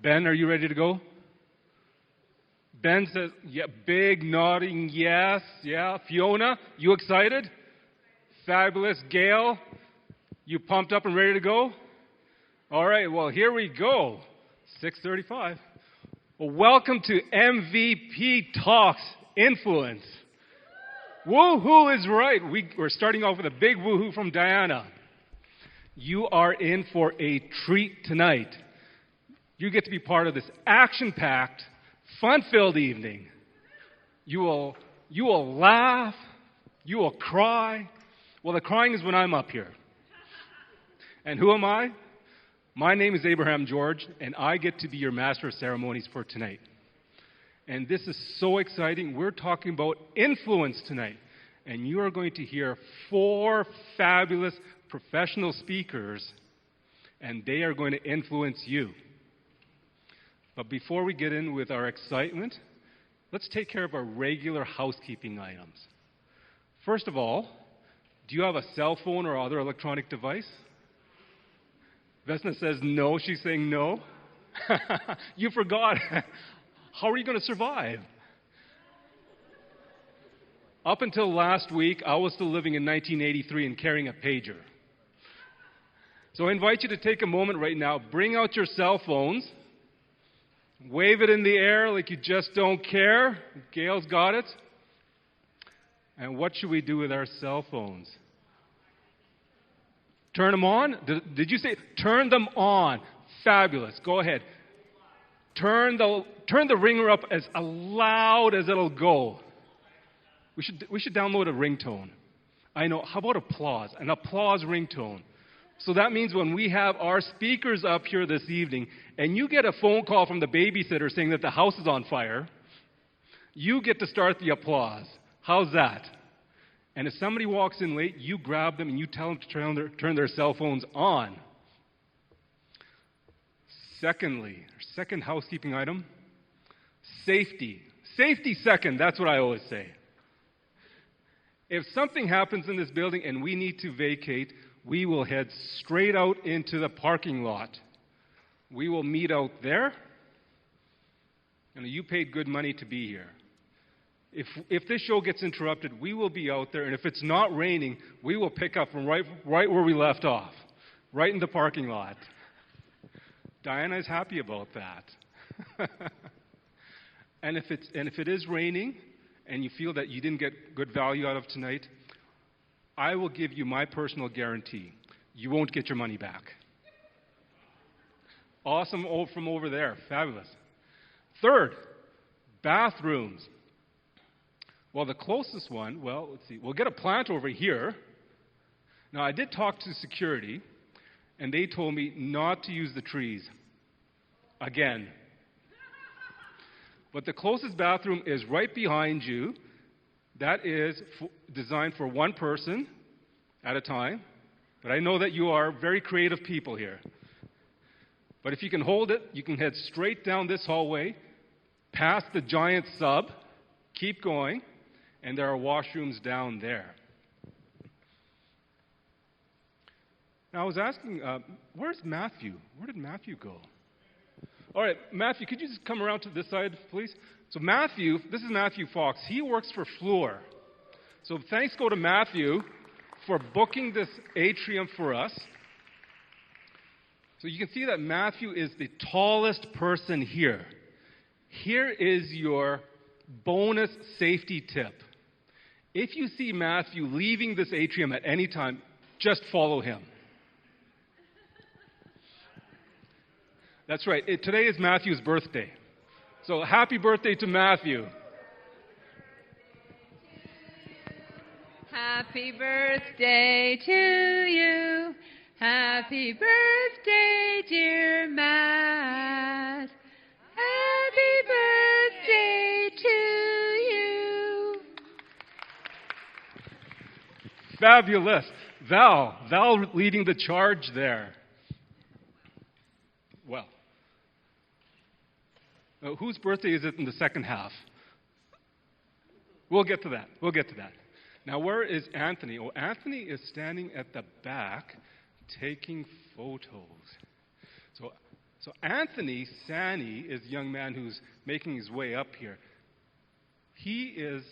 Ben, are you ready to go? Ben says, yeah, big nodding yes. Yeah. Fiona, you excited? Fabulous. Gail, you pumped up and ready to go? All right, well, here we go. 6:35. Well, welcome to MVP Talks Influence. Woohoo is right. We're starting off with a big woohoo from Diana. You are in for a treat tonight. You get to be part of this action-packed, fun-filled evening. You will laugh. You will cry. Well, the crying is when I'm up here. And who am I? My name is Abraham George, and I get to be your master of ceremonies for tonight. And this is so exciting. We're talking about influence tonight. And you are going to hear 4 fabulous professional speakers, and they are going to influence you. But before we get in with our excitement, let's take care of our regular housekeeping items. First of all, do you have a cell phone or other electronic device? Vesna says no. She's saying no. You forgot. How are you going to survive? Up until last week, I was still living in 1983 and carrying a pager. So I invite you to take a moment right now, bring out your cell phones, wave it in the air like you just don't care. Gail's got it. And what should we do with our cell phones? Turn them on? Did you say turn them on? Fabulous. Go ahead. Turn the ringer up as loud as it'll go. We should download a ringtone. I know. How about applause? An applause ringtone. So that means when we have our speakers up here this evening, and you get a phone call from the babysitter saying that the house is on fire, you get to start the applause. How's that? And if somebody walks in late, you grab them and you tell them to turn their cell phones on. Secondly, our second housekeeping item, safety. Safety second, that's what I always say. If something happens in this building and we need to vacate, we will head straight out into the parking lot. We will meet out there. And you paid good money to be here. If this show gets interrupted, we will be out there, and if it's not raining, we will pick up from right where we left off, right in the parking lot. Diana is happy about that. And if it is raining, and you feel that you didn't get good value out of tonight, I will give you my personal guarantee. You won't get your money back. Awesome from over there. Fabulous. Third, bathrooms. Well, the closest one, let's see. We'll get a plant over here. Now, I did talk to security, and they told me not to use the trees. Again. But the closest bathroom is right behind you. That is designed for one person at a time. But I know that you are very creative people here. But if you can hold it, you can head straight down this hallway, past the giant sub, keep going, and there are washrooms down there. Now, I was asking, where's Matthew? Where did Matthew go? All right, Matthew, could you just come around to this side, please? So Matthew, this is Matthew Fox. He works for Fluor. So thanks go to Matthew for booking this atrium for us. So you can see that Matthew is the tallest person here. Here is your bonus safety tip. If you see Matthew leaving this atrium at any time, just follow him. That's right. Today is Matthew's birthday. So happy birthday to Matthew. Happy birthday to you. Happy birthday, dear Matt. Happy birthday to you. Fabulous. Val leading the charge there. Well, whose birthday is it in the second half? We'll get to that. Now, where is Anthony? Oh, Anthony is standing at the back taking photos. So Anthony Sani is the young man who's making his way up here. He is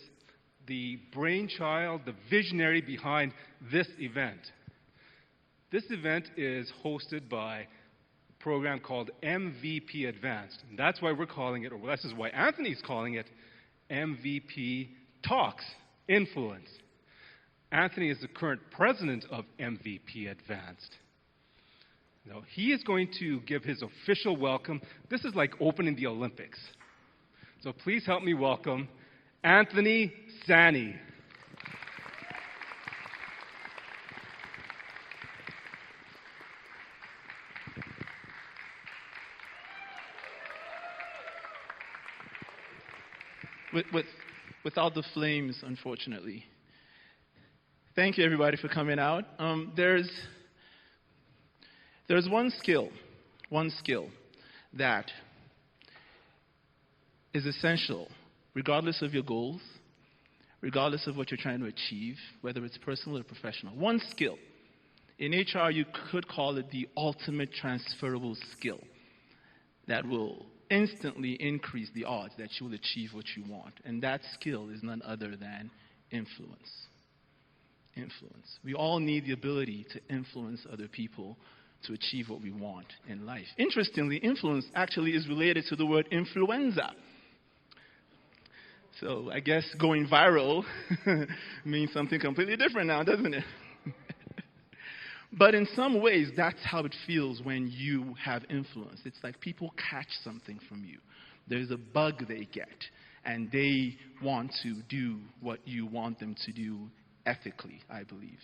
the brainchild, the visionary behind this event. This event is hosted by a program called MVP Advanced. And that's why we're calling it, or this is why Anthony's calling it, MVP Talks Influence. Anthony is the current president of MVP Advanced. Now, he is going to give his official welcome. This is like opening the Olympics. So please help me welcome Anthony Sani. Without the flames, unfortunately. Thank you, everybody, for coming out. There's one skill that is essential, regardless of your goals, regardless of what you're trying to achieve, whether it's personal or professional. One skill. In HR, you could call it the ultimate transferable skill that will instantly increase the odds that you will achieve what you want. And that skill is none other than influence. Influence. We all need the ability to influence other people to achieve what we want in life. Interestingly, influence actually is related to the word influenza. So I guess going viral means something completely different now, doesn't it? But in some ways, that's how it feels when you have influence. It's like people catch something from you. There's a bug they get, and they want to do what you want them to do ethically, I believe.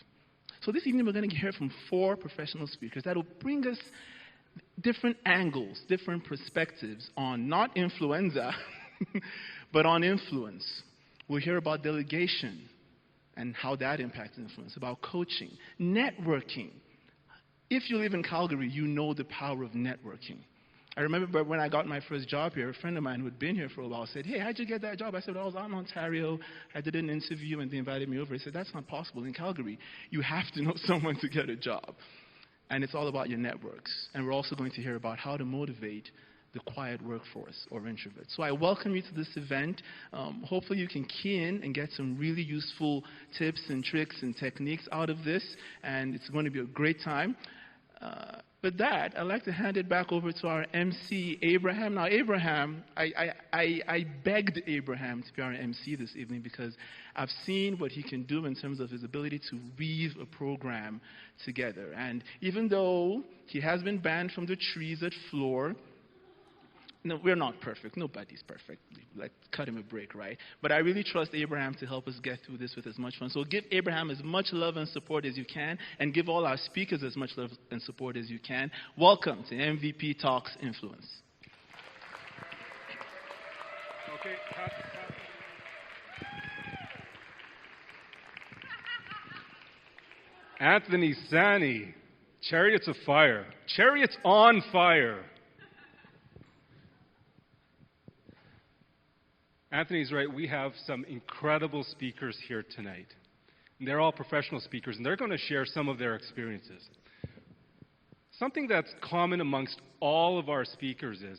So this evening, we're going to hear from 4 professional speakers that will bring us different angles, different perspectives on not influenza, but on influence. We'll hear about delegation and how that impacts influence, about coaching, networking. If you live in Calgary, you know the power of networking. I remember when I got my first job here, a friend of mine who had been here for a while said, "Hey, how'd you get that job?" I said, "I was out in Ontario. I did an interview and they invited me over." He said, "That's not possible. In Calgary, you have to know someone to get a job." And it's all about your networks. And we're also going to hear about how to motivate the quiet workforce or introverts. So I welcome you to this event. Hopefully you can key in and get some really useful tips and tricks and techniques out of this. And it's going to be a great time. With that, I'd like to hand it back over to our MC, Abraham. Now, Abraham, I begged Abraham to be our MC this evening because I've seen what he can do in terms of his ability to weave a program together. And even though he has been banned from the trees at Floor, no, we're not perfect. Nobody's perfect. Let's cut him a break, right? But I really trust Abraham to help us get through this with as much fun. So give Abraham as much love and support as you can, and give all our speakers as much love and support as you can. Welcome to MVP Talks Influence. Okay. Anthony Sani, Chariots of Fire. Chariots on Fire. Anthony's right. We have some incredible speakers here tonight. And they're all professional speakers, and they're going to share some of their experiences. Something that's common amongst all of our speakers is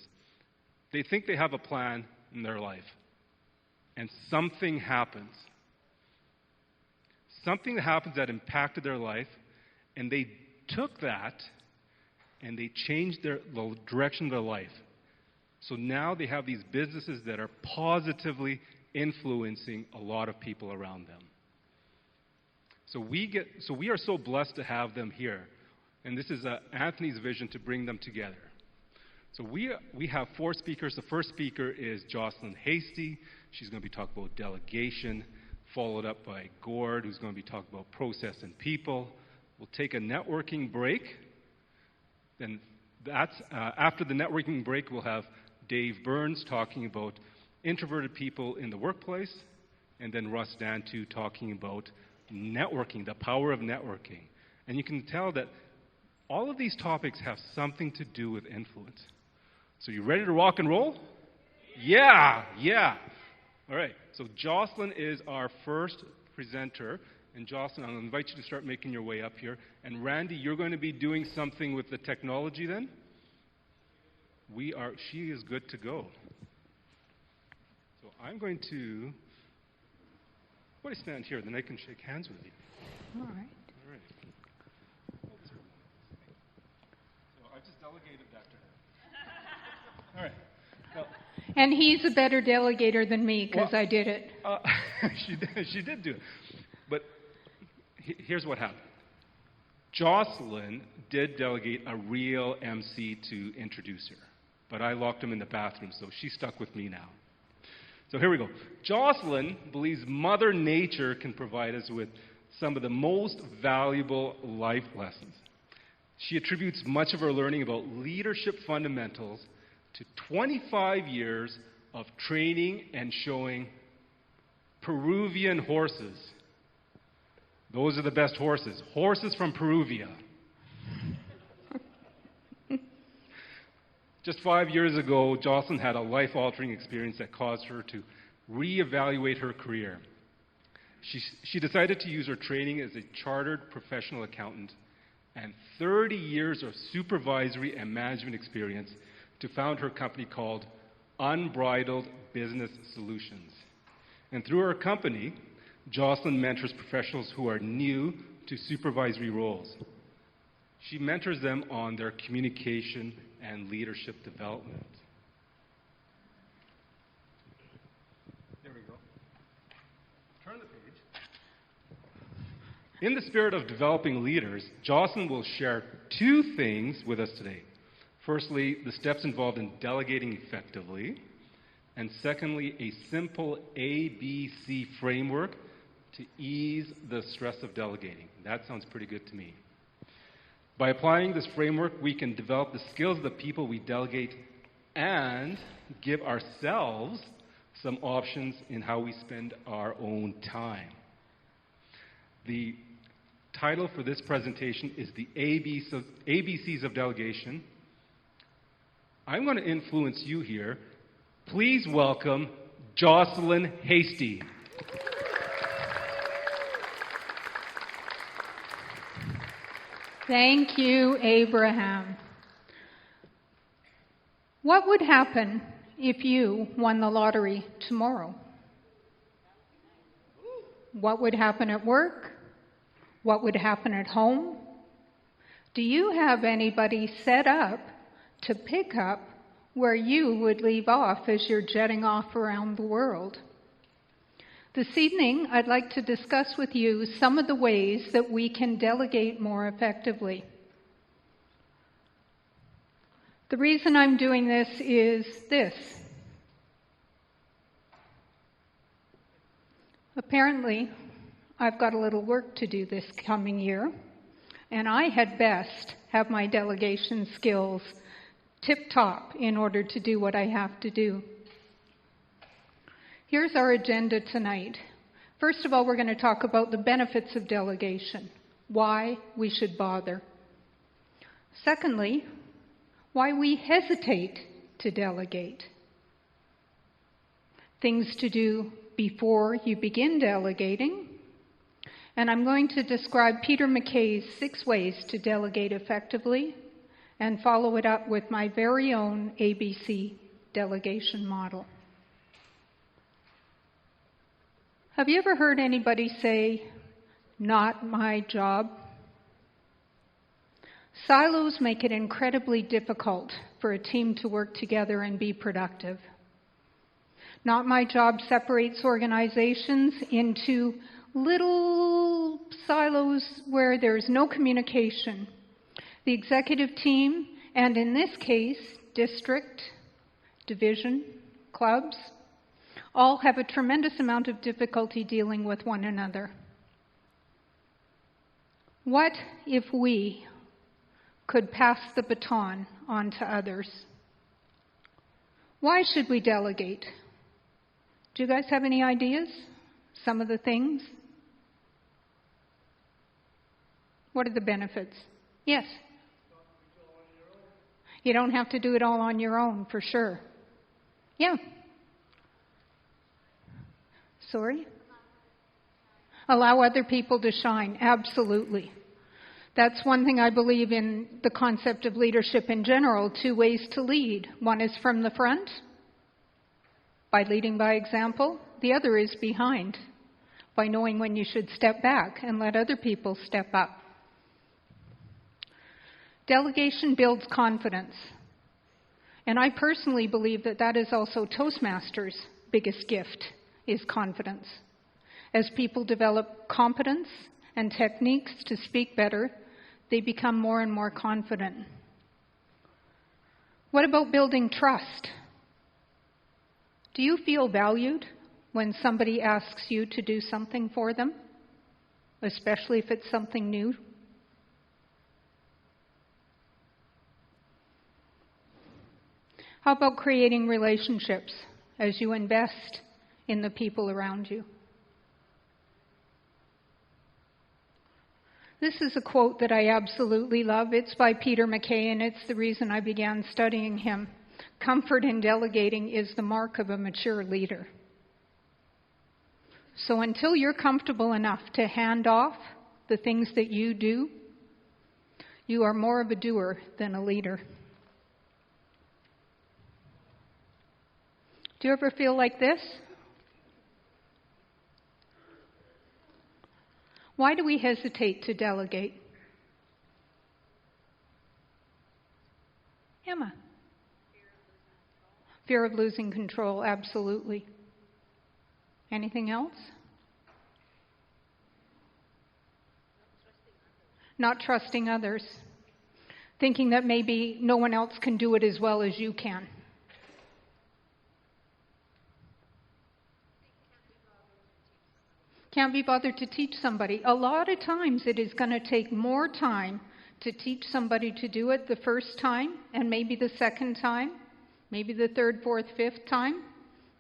they think they have a plan in their life, and something happens. Something that happens that impacted their life, and they took that and they changed the direction of their life. So now they have these businesses that are positively influencing a lot of people around them. So we are so blessed to have them here. And this is Anthony's vision to bring them together. So we have 4 speakers. The first speaker is Jocelyn Hasty. She's going to be talking about delegation, followed up by Gord, who's going to be talking about process and people. We'll take a networking break. Then after the networking break, we'll have Dave Burns talking about introverted people in the workplace, and then Russ Dantu talking about networking, the power of networking. And you can tell that all of these topics have something to do with influence. So you ready to rock and roll? Yeah. All right, so Jocelyn is our first presenter. And Jocelyn, I'll invite you to start making your way up here. And Randy, you're going to be doing something with the technology then? she is good to go. So I'm going to, why don't you stand here, then I can shake hands with you. All right. All right. So I've just delegated that to her. All right. Now, And he's a better delegator than me because I did it. she did do it. But here's what happened. Jocelyn did delegate a real MC to introduce her, but I locked him in the bathroom, so she's stuck with me now. So here we go. Jocelyn believes Mother Nature can provide us with some of the most valuable life lessons. She attributes much of her learning about leadership fundamentals to 25 years of training and showing Peruvian horses. Those are the best horses. Horses from Peruvia. Just 5 years ago, Jocelyn had a life-altering experience that caused her to reevaluate her career. She decided to use her training as a chartered professional accountant and 30 years of supervisory and management experience to found her company called Unbridled Business Solutions. And through her company, Jocelyn mentors professionals who are new to supervisory roles. She mentors them on their communication and leadership development. There we go. Turn the page. In the spirit of developing leaders, Jocelyn will share two things with us today. Firstly, the steps involved in delegating effectively, and secondly, a simple ABC framework to ease the stress of delegating. That sounds pretty good to me. By applying this framework, we can develop the skills of the people we delegate and give ourselves some options in how we spend our own time. The title for this presentation is the ABCs of Delegation. I'm going to influence you here. Please welcome Jocelyn Hasty. Thank you, Abraham. What would happen if you won the lottery tomorrow? What would happen at work? What would happen at home? Do you have anybody set up to pick up where you would leave off as you're jetting off around the world? This evening, I'd like to discuss with you some of the ways that we can delegate more effectively. The reason I'm doing this is this. Apparently, I've got a little work to do this coming year, and I had best have my delegation skills tip-top in order to do what I have to do. Here's our agenda tonight. First of all, we're going to talk about the benefits of delegation, why we should bother. Secondly, why we hesitate to delegate. Things to do before you begin delegating. And I'm going to describe Peter McKay's 6 ways to delegate effectively and follow it up with my very own ABC delegation model. Have you ever heard anybody say, "Not my job"? Silos make it incredibly difficult for a team to work together and be productive. Not my job separates organizations into little silos where there's no communication. The executive team, and in this case, district, division, clubs, all have a tremendous amount of difficulty dealing with one another. What if we could pass the baton on to others? Why should we delegate? Do you guys have any ideas? Some of the things? What are the benefits? Yes? You don't have to do it all on your own, for sure. Yeah. Sorry? Allow other people to shine, absolutely. That's one thing I believe in the concept of leadership in general, 2 ways to lead. One is from the front, by leading by example. The other is behind, by knowing when you should step back and let other people step up. Delegation builds confidence. And I personally believe that that is also Toastmasters' biggest gift, is confidence. As people develop competence and techniques to speak better, they become more and more confident. What about building trust? Do you feel valued when somebody asks you to do something for them, especially if it's something new? How about creating relationships as you invest in the people around you? This is a quote that I absolutely love. It's by Peter MacKay, and it's the reason I began studying him. Comfort in delegating is the mark of a mature leader. So until you're comfortable enough to hand off the things that you do, you are more of a doer than a leader. Do you ever feel like this? Why do we hesitate to delegate? Emma. Fear of losing control, absolutely. Anything else? Not trusting others. Thinking that maybe no one else can do it as well as you can. Can't be bothered to teach somebody. A lot of times it is going to take more time to teach somebody to do it the first time, and maybe the second time, maybe the third, fourth, fifth time.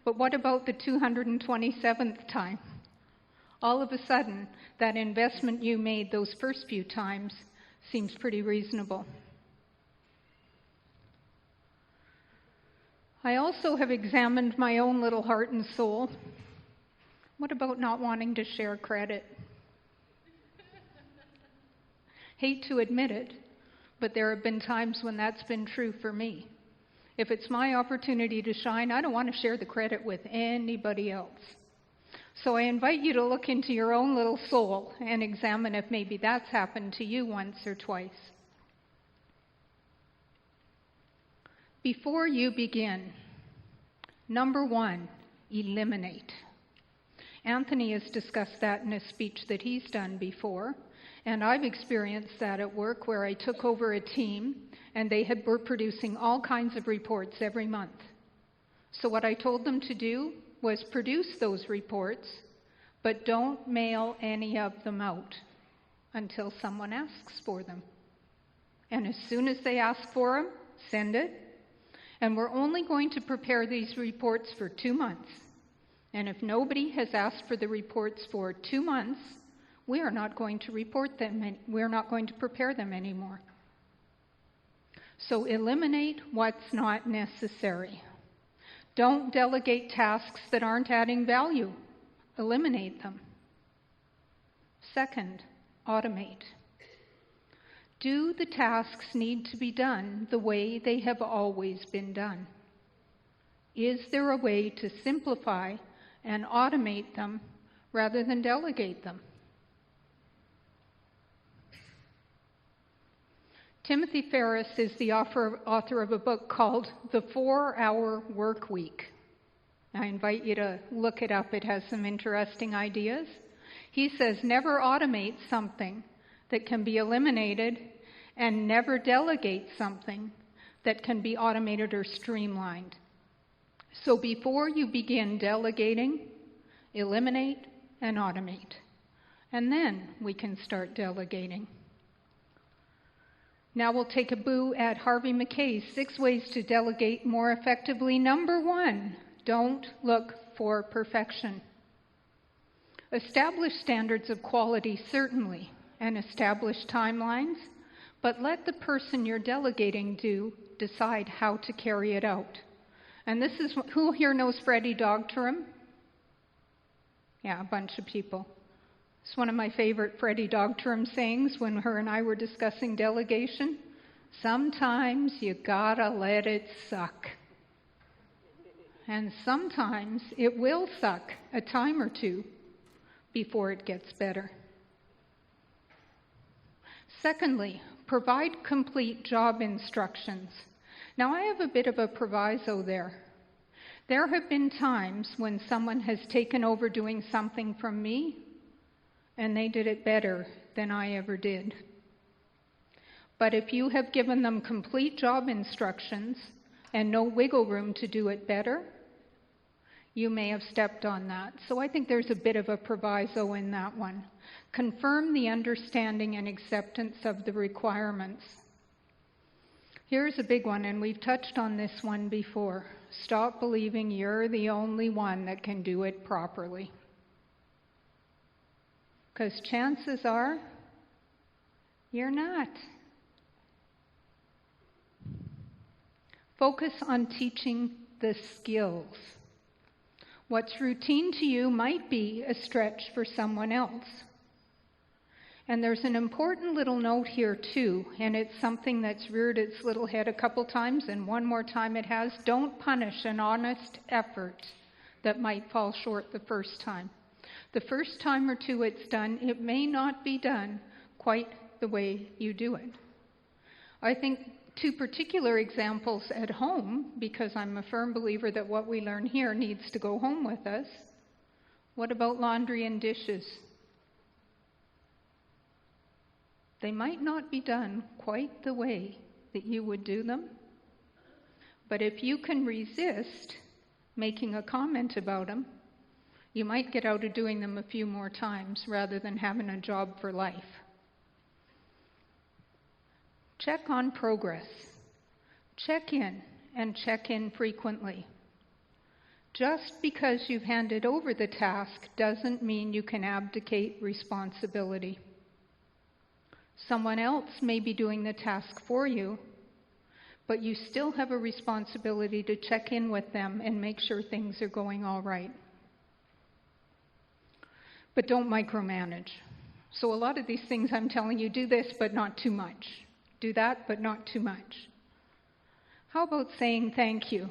But what about the 227th time? All of a sudden, that investment you made those first few times seems pretty reasonable. I also have examined my own little heart and soul. What about not wanting to share credit? Hate to admit it, but there have been times when that's been true for me. If it's my opportunity to shine, I don't want to share the credit with anybody else. So I invite you to look into your own little soul and examine if maybe that's happened to you once or twice. Before you begin, number 1, eliminate. Anthony has discussed that in a speech that he's done before, and I've experienced that at work where I took over a team and they were producing all kinds of reports every month. So what I told them to do was produce those reports, but don't mail any of them out until someone asks for them. And as soon as they ask for them, send it. And we're only going to prepare these reports for 2 months. And if nobody has asked for the reports for 2 months, we are not going to report them. We're not going to prepare them anymore. So eliminate what's not necessary. Don't delegate tasks that aren't adding value. Eliminate them. Second, automate. Do the tasks need to be done the way they have always been done? Is there a way to simplify and automate them rather than delegate them? Timothy Ferriss is the author of a book called The 4-Hour Work Week. I invite you to look it up. It has some interesting ideas. He says, never automate something that can be eliminated, and never delegate something that can be automated or streamlined. So before you begin delegating, eliminate and automate. And then we can start delegating. Now we'll take a boo at Harvey Mackay's 6 ways to delegate more effectively. Number 1, don't look for perfection. Establish standards of quality, certainly, and establish timelines, but let the person you're delegating decide how to carry it out. And this is, who here knows Freddie Dogterham? Yeah, a bunch of people. It's one of my favorite Freddie Dogterm sayings when her and I were discussing delegation. Sometimes you gotta let it suck. And sometimes it will suck a time or two before it gets better. Secondly, provide complete job instructions. Now, I have a bit of a proviso there. There have been times when someone has taken over doing something from me, and they did it better than I ever did. But if you have given them complete job instructions and no wiggle room to do it better, you may have stepped on that. So I think there's a bit of a proviso in that one. Confirm the understanding and acceptance of the requirements. Here's a big one, and we've touched on this one before. Stop believing you're the only one that can do it properly. Because chances are, you're not. Focus on teaching the skills. What's routine to you might be a stretch for someone else. And there's an important little note here too, and it's something that's reared its little head a couple times, and one more time it has. Don't punish an honest effort that might fall short the first time. The first time or two it's done, it may not be done quite the way you do it. I think two particular examples at home, because I'm a firm believer that what we learn here needs to go home with us. What about laundry and dishes? They might not be done quite the way that you would do them, but if you can resist making a comment about them, you might get out of doing them a few more times rather than having a job for life. Check on progress. Check in frequently. Just because you've handed over the task doesn't mean you can abdicate responsibility. Someone else may be doing the task for you, but you still have a responsibility to check in with them and make sure things are going all right. But don't micromanage. So a lot of these things I'm telling you, do this, but not too much. Do that, but not too much. How about saying thank you?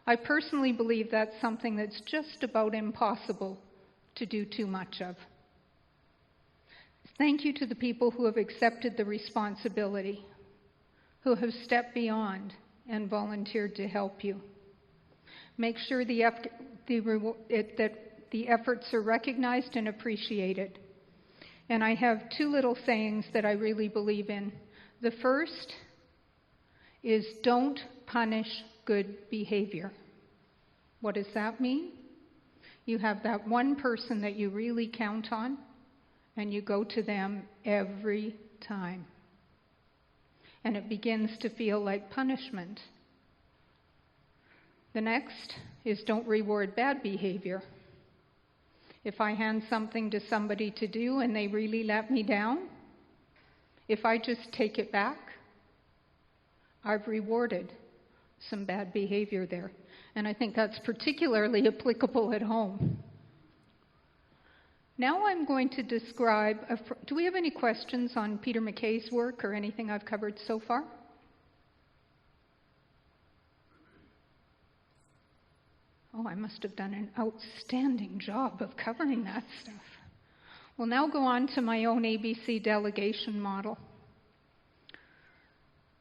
I personally believe that's something that's just about impossible to do too much of. Thank you to the people who have accepted the responsibility, who have stepped beyond and volunteered to help you. Make sure that the efforts are recognized and appreciated. And I have two little sayings that I really believe in. The first is don't punish good behavior. What does that mean? You have that one person that you really count on, and you go to them every time. And it begins to feel like punishment. The next is don't reward bad behavior. If I hand something to somebody to do and they really let me down, if I just take it back, I've rewarded some bad behavior there. And I think that's particularly applicable at home. Now I'm going to describe, do we have any questions on Peter McKay's work or anything I've covered so far? Oh, I must have done an outstanding job of covering that stuff. We'll now go on to my own ABC delegation model.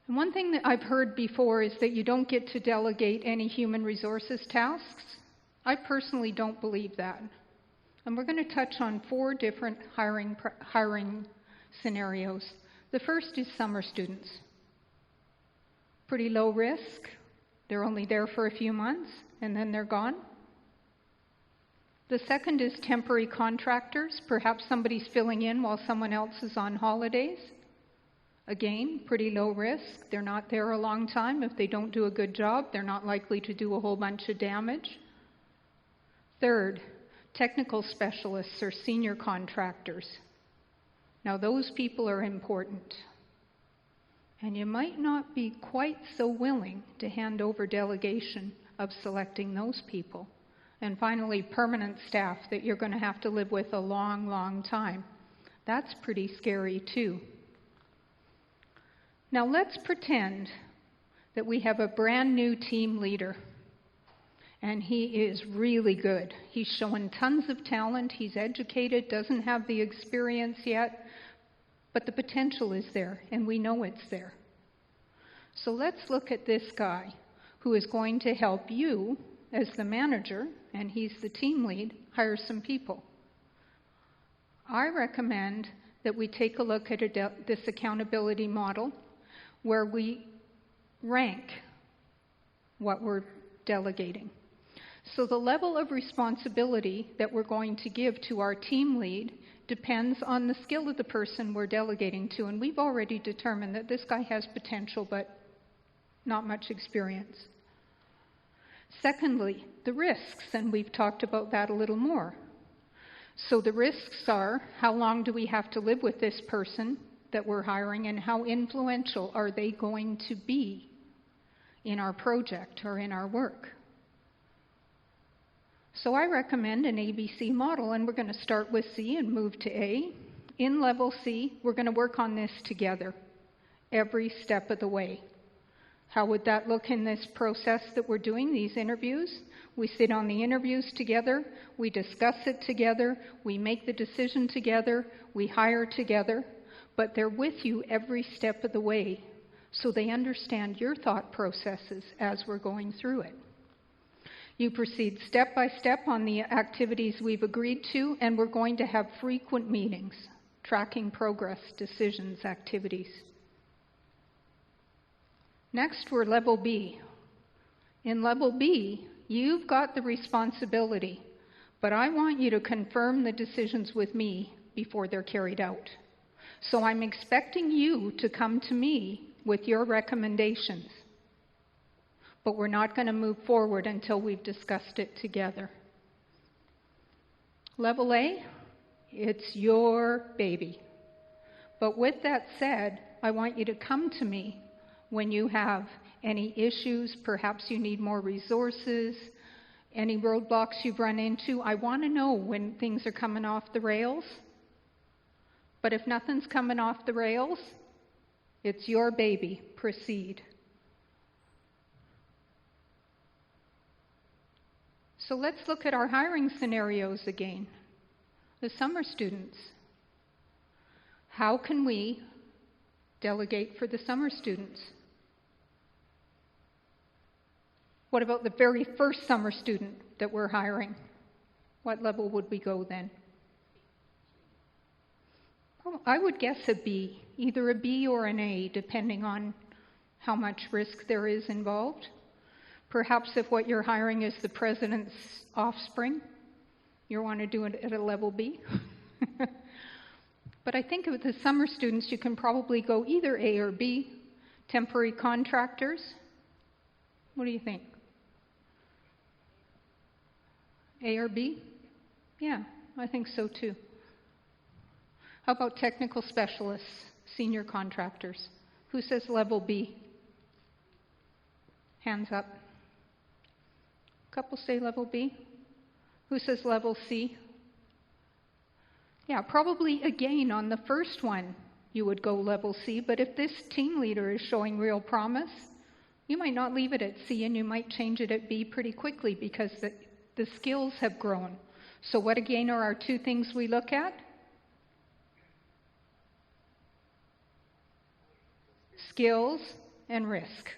And one thing that I've heard before is that you don't get to delegate any human resources tasks. I personally don't believe that. And we're going to touch on 4 different hiring scenarios. The first is summer students. Pretty low risk. They're only there for a few months, and then they're gone. The second is temporary contractors. Perhaps somebody's filling in while someone else is on holidays. Again, pretty low risk. They're not there a long time. If they don't do a good job, they're not likely to do a whole bunch of damage. Third, technical specialists or senior contractors. Now, those people are important. And you might not be quite so willing to hand over delegation of selecting those people And finally, permanent staff that you're going to have to live with a long, long time. That's pretty scary too. Now let's pretend that we have a brand new team leader. And he is really good. He's showing tons of talent. He's educated, doesn't have the experience yet. But the potential is there, and we know it's there. So let's look at this guy who is going to help you as the manager, and he's the team lead, hire some people. I recommend that we take a look at this accountability model where we rank what we're delegating. So the level of responsibility that we're going to give to our team lead depends on the skill of the person we're delegating to. And we've already determined that this guy has potential, but not much experience. Secondly, the risks, and we've talked about that a little more. So the risks are, how long do we have to live with this person that we're hiring, and how influential are they going to be in our project or in our work? So I recommend an ABC model, and we're going to start with C and move to A. In level C, we're going to work on this together, every step of the way. How would that look in this process that we're doing, these interviews? We sit on the interviews together, we discuss it together, we make the decision together, we hire together, but they're with you every step of the way, so they understand your thought processes as we're going through it. You proceed step by step on the activities we've agreed to, and we're going to have frequent meetings, tracking progress, decisions, activities. Next, we're level B. In level B, you've got the responsibility, but I want you to confirm the decisions with me before they're carried out. So I'm expecting you to come to me with your recommendations. But we're not going to move forward until we've discussed it together. Level A, it's your baby. But with that said, I want you to come to me when you have any issues, perhaps you need more resources, any roadblocks you've run into. I want to know when things are coming off the rails. But if nothing's coming off the rails, it's your baby. Proceed. So let's look at our hiring scenarios again. The summer students. How can we delegate for the summer students? What about the very first summer student that we're hiring? What level would we go then? Oh, I would guess a B, either a B or an A, depending on how much risk there is involved. Perhaps if what you're hiring is the president's offspring, you want to do it at a level B. But I think with the summer students, you can probably go either A or B. Temporary contractors. What do you think? A or B? Yeah, I think so too. How about technical specialists, senior contractors? Who says level B? Hands up. Couple say level B. Who says level C? Yeah, probably again on the first one you would go level C, but if this team leader is showing real promise, you might not leave it at C and you might change it at B pretty quickly because the skills have grown. So what again are our two things we look at? Skills and risk.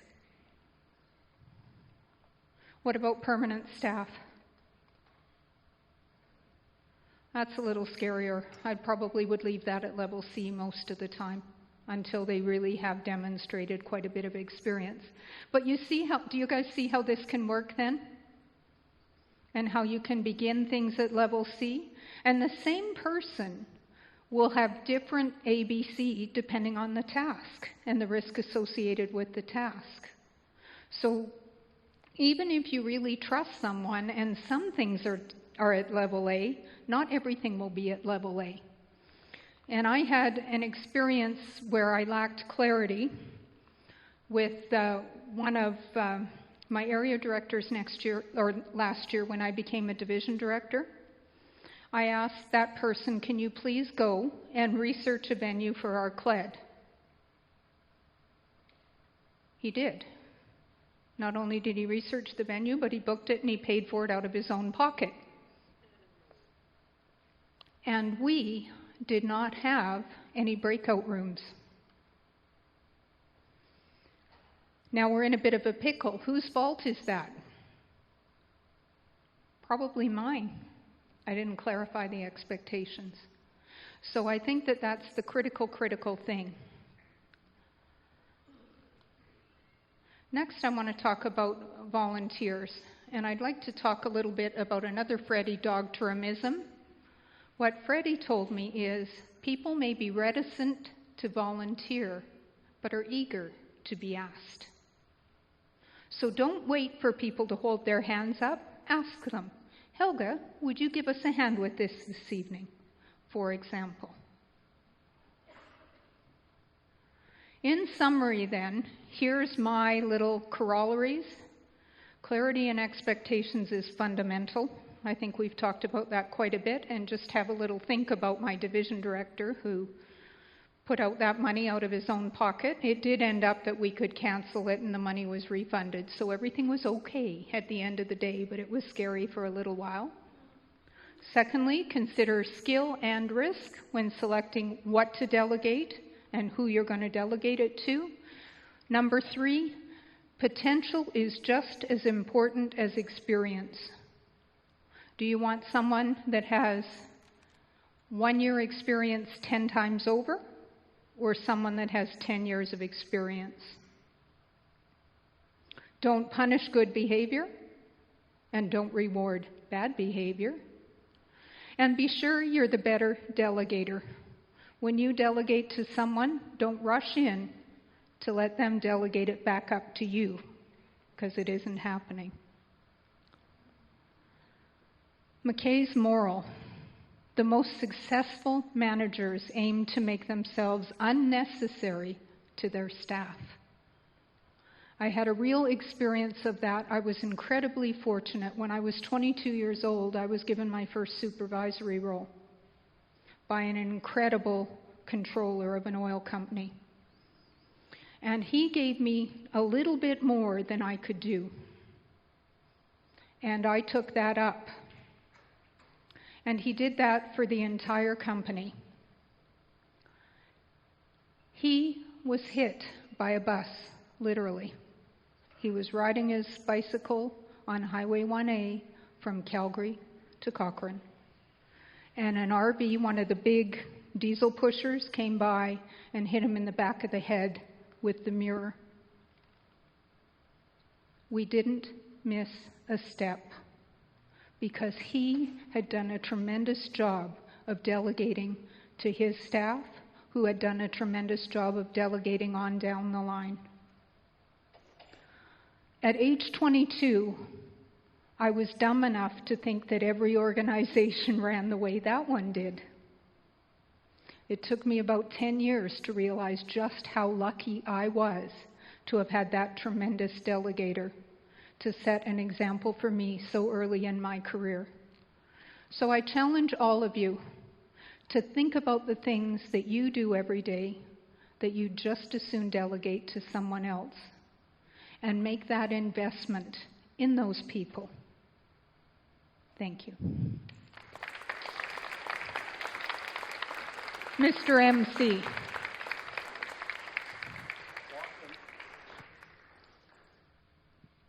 What about permanent staff? That's a little scarier. I probably would leave that at level C most of the time until they really have demonstrated quite a bit of experience. But you see how, do you guys see how this can work then? And how you can begin things at level C? And the same person will have different ABC depending on the task and the risk associated with the task. So even if you really trust someone and some things are at level A, not everything will be at level A. And I had an experience where I lacked clarity with one of my area directors last year when I became a division director, I asked that person, can you please go and research a venue for our CLED? He did. Not only did he research the venue, but he booked it and he paid for it out of his own pocket. And we did not have any breakout rooms. Now we're in a bit of a pickle. Whose fault is that? Probably mine. I didn't clarify the expectations. So I think that that's the critical thing. Next, I want to talk about volunteers. And I'd like to talk a little bit about another Freddie dogterism. What Freddie told me is people may be reticent to volunteer, but are eager to be asked. So don't wait for people to hold their hands up. Ask them, Helga, would you give us a hand with this evening, for example? In summary then, here's my little corollaries. Clarity and expectations is fundamental. I think we've talked about that quite a bit, and just have a little think about my division director who put out that money out of his own pocket. It did end up that we could cancel it and the money was refunded, so everything was okay at the end of the day, but it was scary for a little while. Secondly, consider skill and risk when selecting what to delegate and who you're going to delegate it to. Number 3, potential is just as important as experience. Do you want someone that has 1 year experience 10 times over, or someone that has 10 years of experience? Don't punish good behavior, and don't reward bad behavior. And be sure you're the better delegator. When you delegate to someone, don't rush in to let them delegate it back up to you, because it isn't happening. McKay's moral: the most successful managers aim to make themselves unnecessary to their staff. I had a real experience of that. I was incredibly fortunate. When I was 22 years old, I was given my first supervisory role by an incredible controller of an oil company. And he gave me a little bit more than I could do. And I took that up. And he did that for the entire company. He was hit by a bus, literally. He was riding his bicycle on Highway 1A from Calgary to Cochrane. And an RV, one of the big diesel pushers, came by and hit him in the back of the head with the mirror. We didn't miss a step, because he had done a tremendous job of delegating to his staff, who had done a tremendous job of delegating on down the line. At age 22, I was dumb enough to think that every organization ran the way that one did. It took me about 10 years to realize just how lucky I was to have had that tremendous delegator to set an example for me so early in my career. So I challenge all of you to think about the things that you do every day that you just as soon delegate to someone else, and make that investment in those people. Thank you. Mr. MC.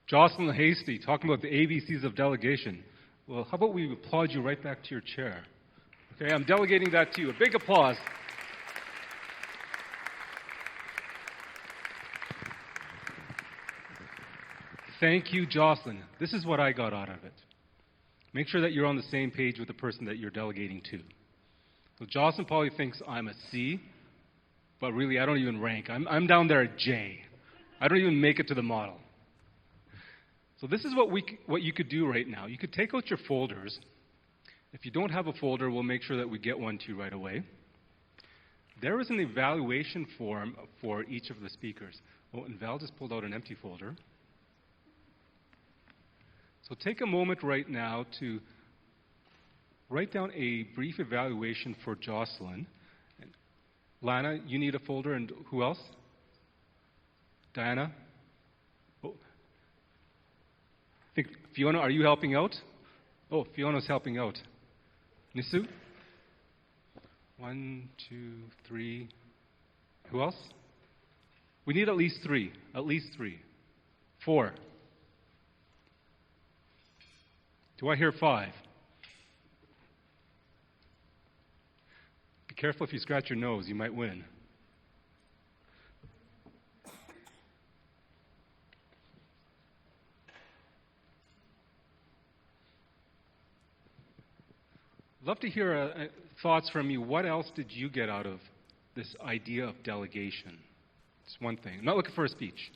Jocelyn Hasty, talking about the ABCs of delegation. Well, how about we applaud you right back to your chair? Okay, I'm delegating that to you. A big applause. Thank you, Jocelyn. This is what I got out of it. Make sure that you're on the same page with the person that you're delegating to. So Jocelyn probably thinks I'm a C, but really I don't even rank. I'm down there at J. I don't even make it to the model. So this is what you could do right now. You could take out your folders. If you don't have a folder, we'll make sure that we get one to you right away. There is an evaluation form for each of the speakers. Oh, and Val just pulled out an empty folder. So take a moment right now to write down a brief evaluation for Jocelyn. Lana, you need a folder, and who else? Diana? Oh. I think Fiona, are you helping out? Oh, Fiona's helping out. Nisu? 1, 2, 3. Who else? We need at least 3. At least 3. 4. Do I hear 5? Be careful if you scratch your nose, you might win. Love to hear thoughts from you. What else did you get out of this idea of delegation? It's one thing. I'm not looking for a speech.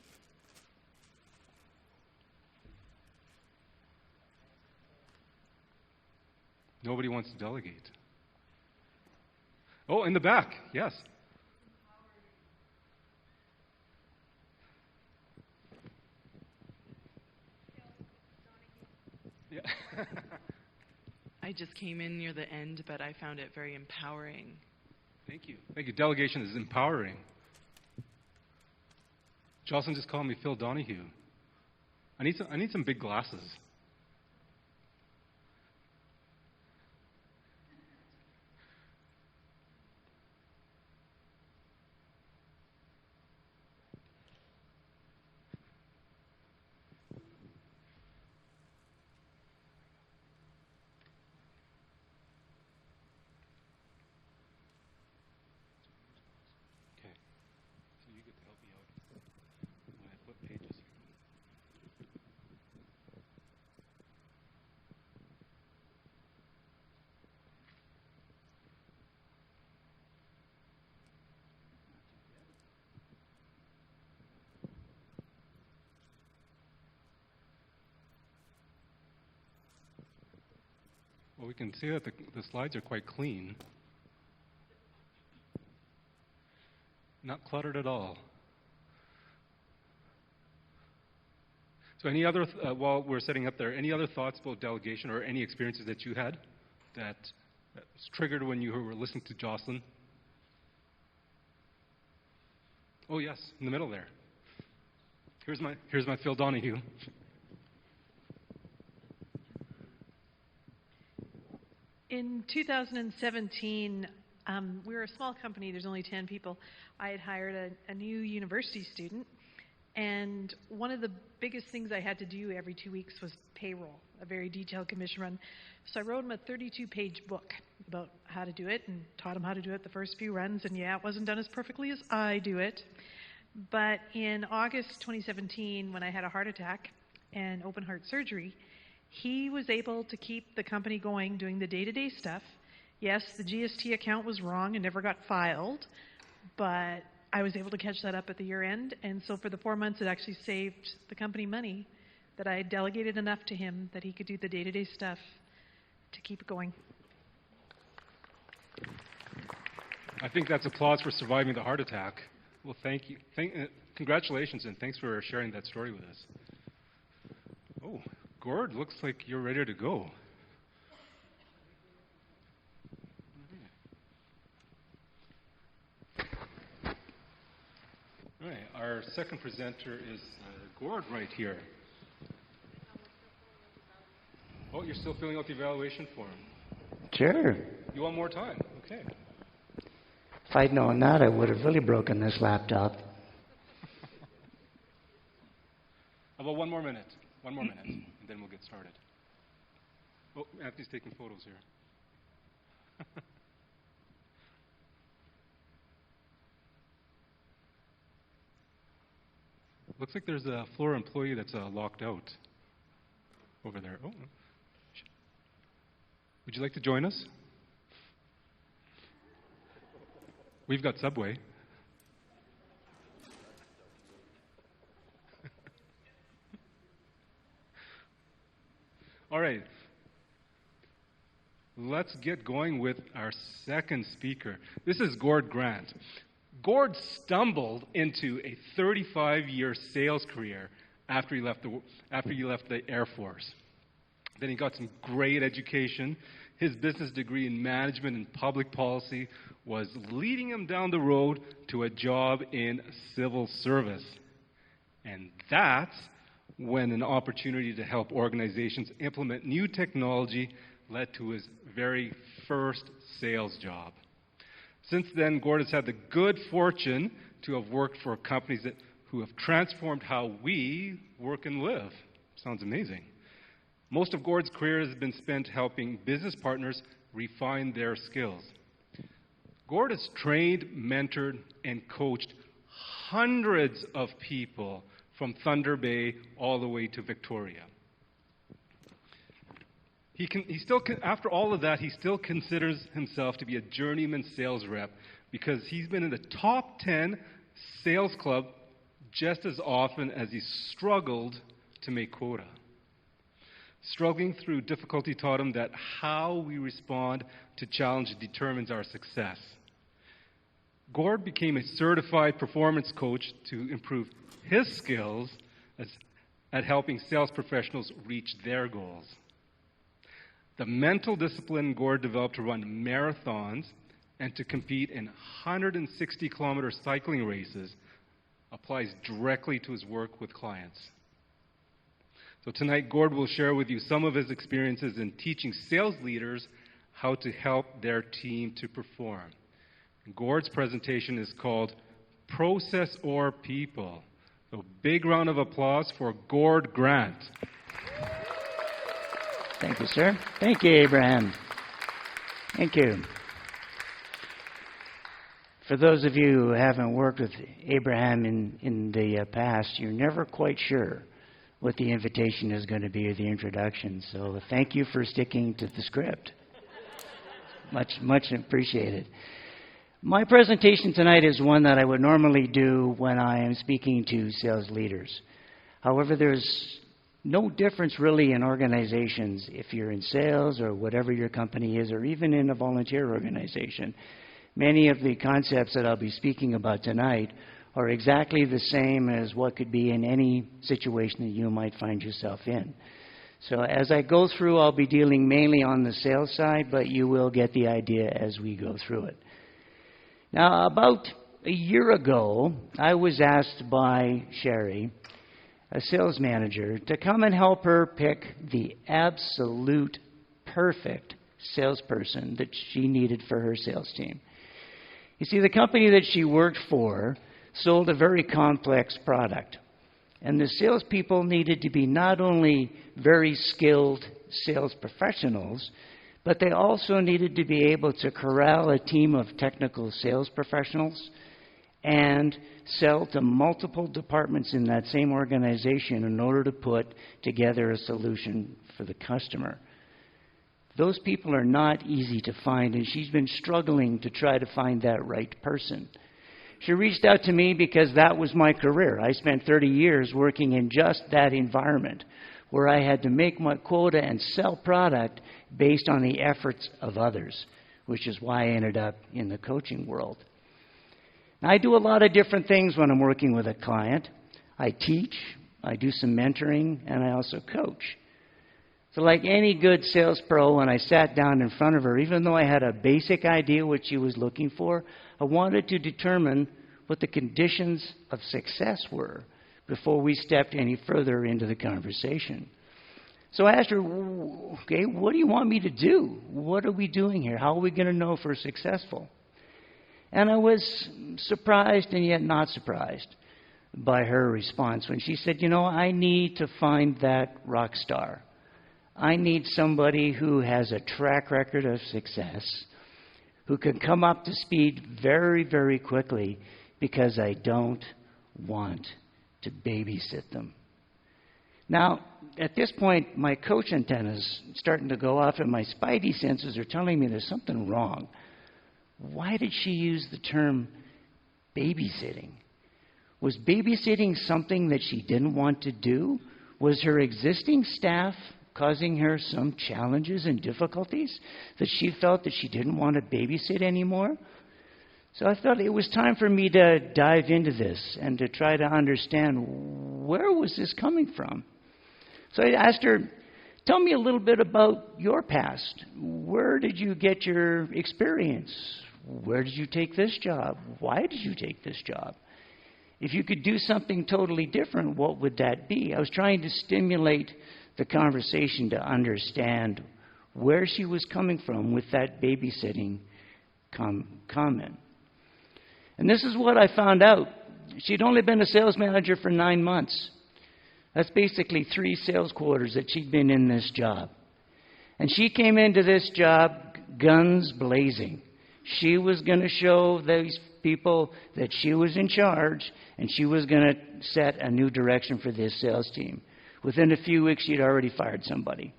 Nobody wants to delegate. Oh, in the back, yes. Yeah. I just came in near the end, but I found it very empowering. Thank you. Thank you. Delegation is empowering. Jocelyn just called me Phil Donahue. I need some big glasses. Well, we can see that the slides are quite clean. Not cluttered at all. So any other, while we're setting up there, any other thoughts about delegation or any experiences that you had that was triggered when you were listening to Jocelyn? Oh, yes, in the middle there. Here's my Phil Donahue. In 2017, we were a small company. There's only 10 people. I had hired a new university student, and one of the biggest things I had to do every 2 weeks was payroll, a very detailed commission run. So I wrote him a 32-page book about how to do it and taught him how to do it the first few runs, and yeah, it wasn't done as perfectly as I do it. But in August 2017, when I had a heart attack and open heart surgery, he was able to keep the company going, doing the day-to-day stuff. Yes, the GST account was wrong and never got filed, but I was able to catch that up at the year end. And so for the 4 months, it actually saved the company money that I had delegated enough to him that he could do the day-to-day stuff to keep it going. I think that's applause for surviving the heart attack. Well, thank you. Congratulations, and thanks for sharing that story with us. Oh, Gord, looks like you're ready to go. All right, our second presenter is Gord right here. Oh, you're still filling out the evaluation form? Sure. You want more time? Okay. If I'd known that, I would have really broken this laptop. How about one more minute? One more minute, and then we'll get started. Oh, Anthony's taking photos here. Looks like there's a floor employee that's locked out over there. Oh, would you like to join us? We've got Subway. All right. Let's get going with our second speaker. This is Gord Grant. Gord stumbled into a 35-year sales career after he left the Air Force. Then he got some great education. His business degree in management and public policy was leading him down the road to a job in civil service. And that's when an opportunity to help organizations implement new technology led to his very first sales job. Since then, Gord has had the good fortune to have worked for companies who have transformed how we work and live. Sounds amazing. Most of Gord's career has been spent helping business partners refine their skills. Gord has trained, mentored, and coached hundreds of people from Thunder Bay all the way to Victoria. After all of that, he still considers himself to be a journeyman sales rep because he's been in the top 10 sales club just as often as he struggled to make quota. Struggling through difficulty taught him that how we respond to challenge determines our success. Gord became a certified performance coach to improve his skills at helping sales professionals reach their goals. The mental discipline Gord developed to run marathons and to compete in 160-kilometer cycling races applies directly to his work with clients. So tonight, Gord will share with you some of his experiences in teaching sales leaders how to help their team to perform. Gord's presentation is called Process or People. So big round of applause for Gord Grant. Thank you, sir. Thank you, Abraham. Thank you. For those of you who haven't worked with Abraham in the past, you're never quite sure what the invitation is going to be or the introduction. So thank you for sticking to the script. Much appreciated. My presentation tonight is one that I would normally do when I am speaking to sales leaders. However, there's no difference really in organizations if you're in sales or whatever your company is, or even in a volunteer organization. Many of the concepts that I'll be speaking about tonight are exactly the same as what could be in any situation that you might find yourself in. So as I go through, I'll be dealing mainly on the sales side, but you will get the idea as we go through it. Now, about a year ago, I was asked by Sherry, a sales manager, to come and help her pick the absolute perfect salesperson that she needed for her sales team. You see, the company that she worked for sold a very complex product. And the salespeople needed to be not only very skilled sales professionals, but they also needed to be able to corral a team of technical sales professionals and sell to multiple departments in that same organization in order to put together a solution for the customer. Those people are not easy to find, and she's been struggling to try to find that right person. She reached out to me because that was my career. I spent 30 years working in just that environment where I had to make my quota and sell product based on the efforts of others, which is why I ended up in the coaching world. Now, I do a lot of different things when I'm working with a client. I teach, I do some mentoring, and I also coach. So like any good sales pro, when I sat down in front of her, even though I had a basic idea what she was looking for, I wanted to determine what the conditions of success were before we stepped any further into the conversation. So I asked her, okay, what do you want me to do? What are we doing here? How are we going to know if we're successful? And I was surprised and yet not surprised by her response when she said, I need to find that rock star. I need somebody who has a track record of success, who can come up to speed very, very quickly, because I don't want to babysit them. Now, at this point, my coach antenna's starting to go off, and my spidey senses are telling me there's something wrong. Why did she use the term babysitting? Was babysitting something that she didn't want to do? Was her existing staff causing her some challenges and difficulties that she felt that she didn't want to babysit anymore? So I thought it was time for me to dive into this and to try to understand where was this coming from. So I asked her, tell me a little bit about your past. Where did you get your experience? Where did you take this job? Why did you take this job? If you could do something totally different, what would that be? I was trying to stimulate the conversation to understand where she was coming from with that babysitting comment. And this is what I found out. She'd only been a sales manager for 9 months. That's basically 3 sales quarters that she'd been in this job. And she came into this job guns blazing. She was going to show these people that she was in charge, and she was going to set a new direction for this sales team. Within a few weeks, she'd already fired somebody.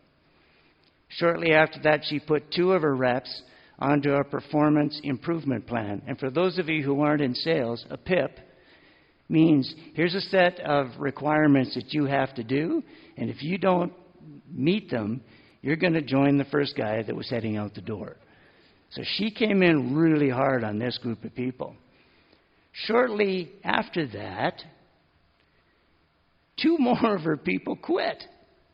Shortly after that, she put 2 of her reps onto a performance improvement plan. And for those of you who aren't in sales, a PIP means here's a set of requirements that you have to do, and if you don't meet them, you're going to join the first guy that was heading out the door. So she came in really hard on this group of people. Shortly after that, 2 more of her people quit.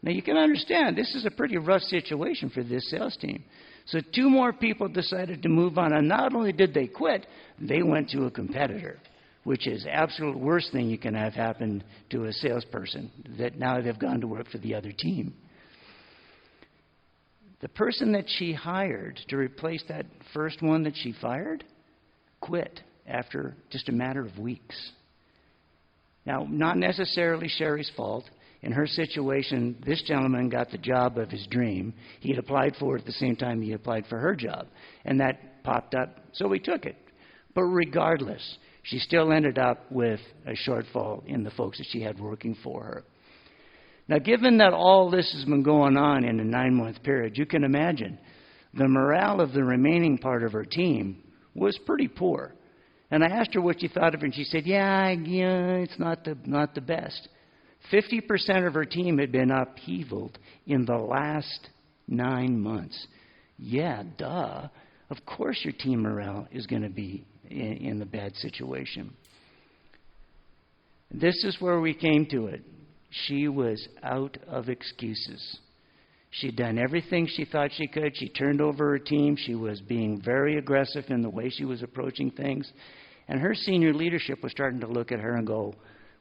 Now you can understand, this is a pretty rough situation for this sales team. So 2 more people decided to move on, and not only did they quit, they went to a competitor, which is the absolute worst thing you can have happen to a salesperson, that now they've gone to work for the other team. The person that she hired to replace that first one that she fired quit after just a matter of weeks. Now, not necessarily Sherry's fault. In her situation, this gentleman got the job of his dream. He had applied for it at the same time he applied for her job. And that popped up, so he took it. But regardless, she still ended up with a shortfall in the folks that she had working for her. Now, given that all this has been going on in a 9-month period, you can imagine the morale of the remaining part of her team was pretty poor. And I asked her what she thought of it, and she said, yeah, it's not the best. 50% of her team had been upheavaled in the last 9 months. Yeah, duh. Of course your team morale is going to be in the bad situation. This is where we came to it. She was out of excuses. She'd done everything she thought she could. She turned over her team. She was being very aggressive in the way she was approaching things. And her senior leadership was starting to look at her and go,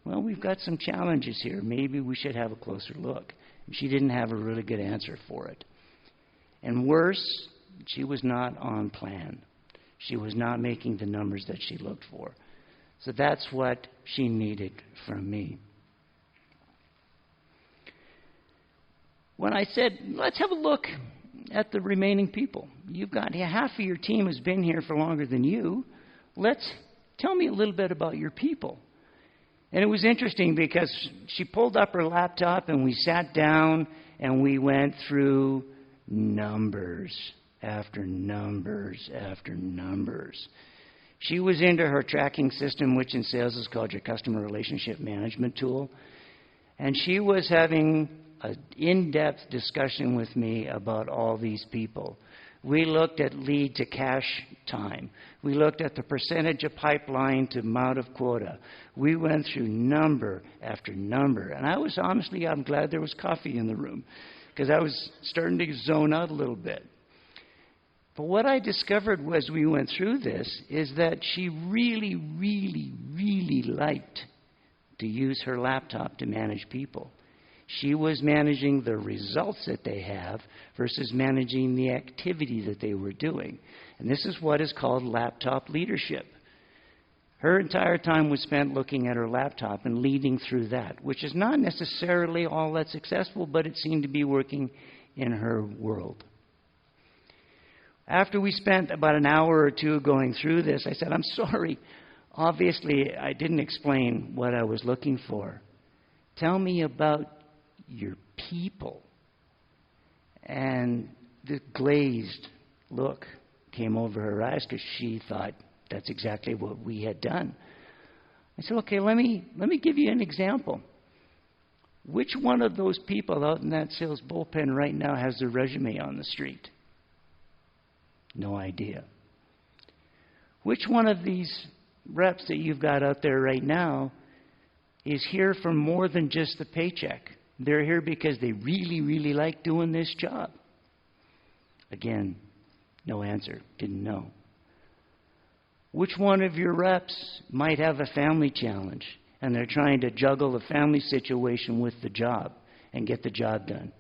well, we've got some challenges here. Maybe we should have a closer look. And she didn't have a really good answer for it. And worse, she was not on plan. She was not making the numbers that she looked for. So that's what she needed from me. When I said, let's have a look at the remaining people. You've got half of your team has been here for longer than you. Tell me a little bit about your people. And it was interesting because she pulled up her laptop and we sat down and we went through numbers after numbers after numbers. She was into her tracking system, which in sales is called your customer relationship management tool. And she was having an in-depth discussion with me about all these people. We looked at lead to cash time. We looked at the percentage of pipeline to amount of quota. We went through number after number. And I'm glad there was coffee in the room because I was starting to zone out a little bit. But what I discovered as we went through this is that she really, really, really liked to use her laptop to manage people. She was managing the results that they have versus managing the activity that they were doing. And this is what is called laptop leadership. Her entire time was spent looking at her laptop and leading through that, which is not necessarily all that successful, but it seemed to be working in her world. After we spent about an hour or two going through this, I said, I'm sorry. Obviously, I didn't explain what I was looking for. Tell me about your people. And the glazed look came over her eyes because she thought that's exactly what we had done. I said, okay, let me give you an example. Which one of those people out in that sales bullpen right now has their resume on the street? No idea. Which one of these reps that you've got out there right now is here for more than just the paycheck? They're here because they really, really like doing this job. Again, no answer. Didn't know. Which one of your reps might have a family challenge and they're trying to juggle the family situation with the job and get the job done?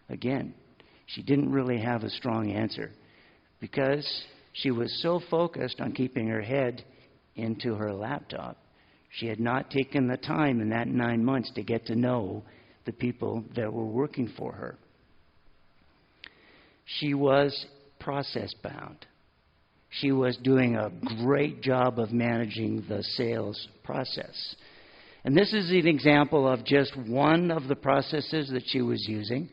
Again, she didn't really have a strong answer because she was so focused on keeping her head into her laptop. She had not taken the time in that 9 months to get to know the people that were working for her. She was process bound. She was doing a great job of managing the sales process. And this is an example of just one of the processes that she was using.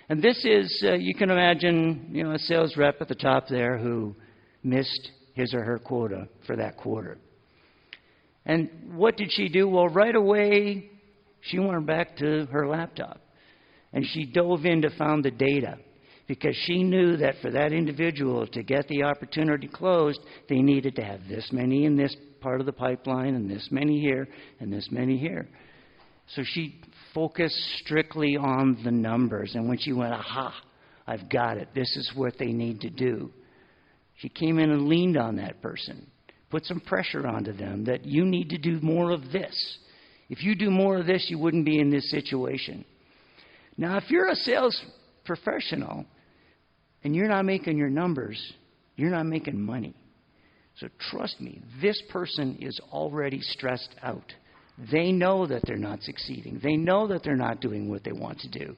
And this is, you can imagine, a sales rep at the top there who missed his or her quota for that quarter. And what did she do? Well, right away, she went back to her laptop. And she dove in to find the data, because she knew that for that individual to get the opportunity closed, they needed to have this many in this part of the pipeline, and this many here, and this many here. So she focused strictly on the numbers. And when she went, aha, I've got it, this is what they need to do, she came in and leaned on that person, put some pressure onto them that you need to do more of this. If you do more of this, you wouldn't be in this situation. Now, if you're a sales professional and you're not making your numbers, you're not making money. So trust me, this person is already stressed out. They know that they're not succeeding. They know that they're not doing what they want to do.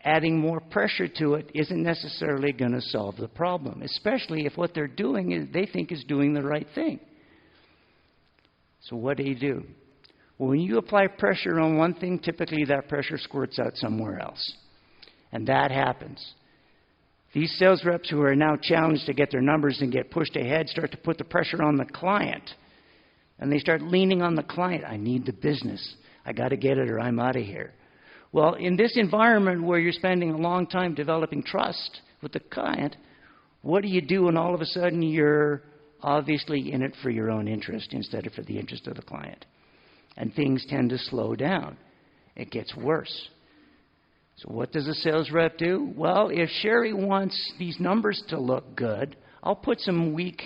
Adding more pressure to it isn't necessarily going to solve the problem, especially if what they're doing is they think is doing the right thing. So what do? Well, when you apply pressure on one thing, typically that pressure squirts out somewhere else. And that happens. These sales reps who are now challenged to get their numbers and get pushed ahead start to put the pressure on the client. And they start leaning on the client. I need the business. I got to get it or I'm out of here. Well, in this environment where you're spending a long time developing trust with the client, what do you do when all of a sudden you're obviously in it for your own interest instead of for the interest of the client? And things tend to slow down. It gets worse. So what does a sales rep do? Well, if Sherry wants these numbers to look good, I'll put some weak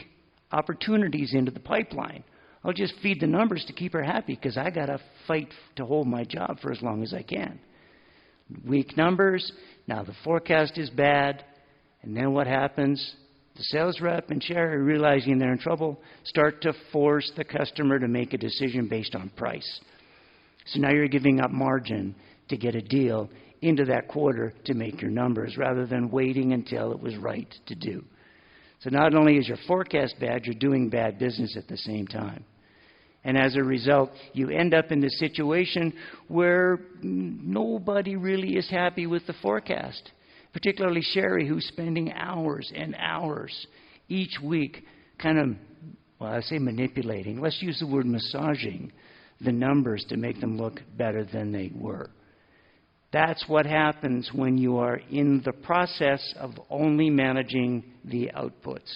opportunities into the pipeline. I'll just feed the numbers to keep her happy because I got to fight to hold my job for as long as I can. Weak numbers, now the forecast is bad, and then what happens? The sales rep and Sherry, realizing they're in trouble, start to force the customer to make a decision based on price. So now you're giving up margin to get a deal into that quarter to make your numbers rather than waiting until it was right to do. So not only is your forecast bad, you're doing bad business at the same time. And as a result, you end up in this situation where nobody really is happy with the forecast, particularly Sherry, who's spending hours and hours each week kind of, well, I say manipulating. Let's use the word massaging the numbers to make them look better than they were. That's what happens when you are in the process of only managing the outputs.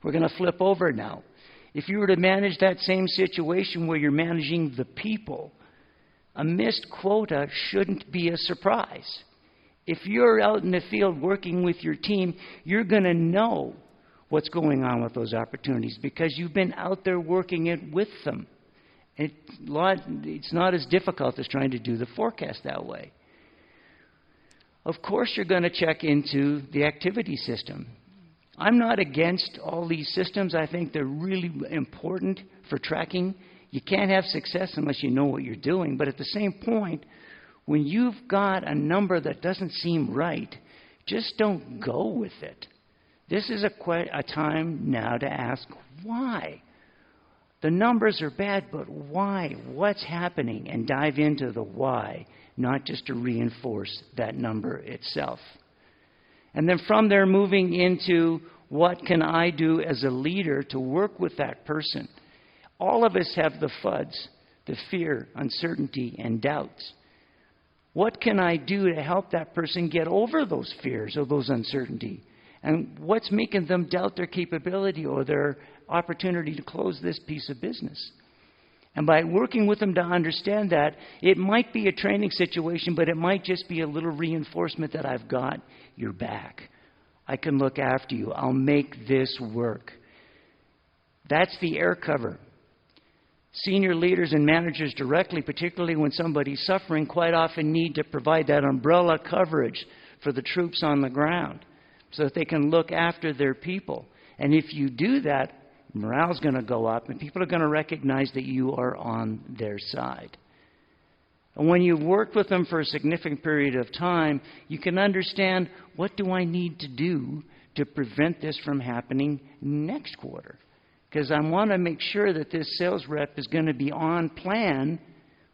We're going to flip over now. If you were to manage that same situation where you're managing the people, a missed quota shouldn't be a surprise. If you're out in the field working with your team, you're going to know what's going on with those opportunities because you've been out there working it with them. It's not as difficult as trying to do the forecast that way. Of course, you're going to check into the activity system. I'm not against all these systems. I think they're really important for tracking. You can't have success unless you know what you're doing. But at the same point, when you've got a number that doesn't seem right, just don't go with it. This is a time now to ask why. The numbers are bad, but why? What's happening? And dive into the why, not just to reinforce that number itself. And then from there, moving into what can I do as a leader to work with that person? All of us have the FUDs, the fear, uncertainty, and doubts. What can I do to help that person get over those fears or those uncertainty? And what's making them doubt their capability or their opportunity to close this piece of business? And by working with them to understand that, it might be a training situation, but it might just be a little reinforcement that I've got your back. I can look after you. I'll make this work. That's the air cover. Senior leaders and managers directly, particularly when somebody's suffering, quite often need to provide that umbrella coverage for the troops on the ground so that they can look after their people. And if you do that, morale's going to go up and people are going to recognize that you are on their side. And when you've worked with them for a significant period of time, you can understand, what do I need to do to prevent this from happening next quarter? Because I want to make sure that this sales rep is going to be on plan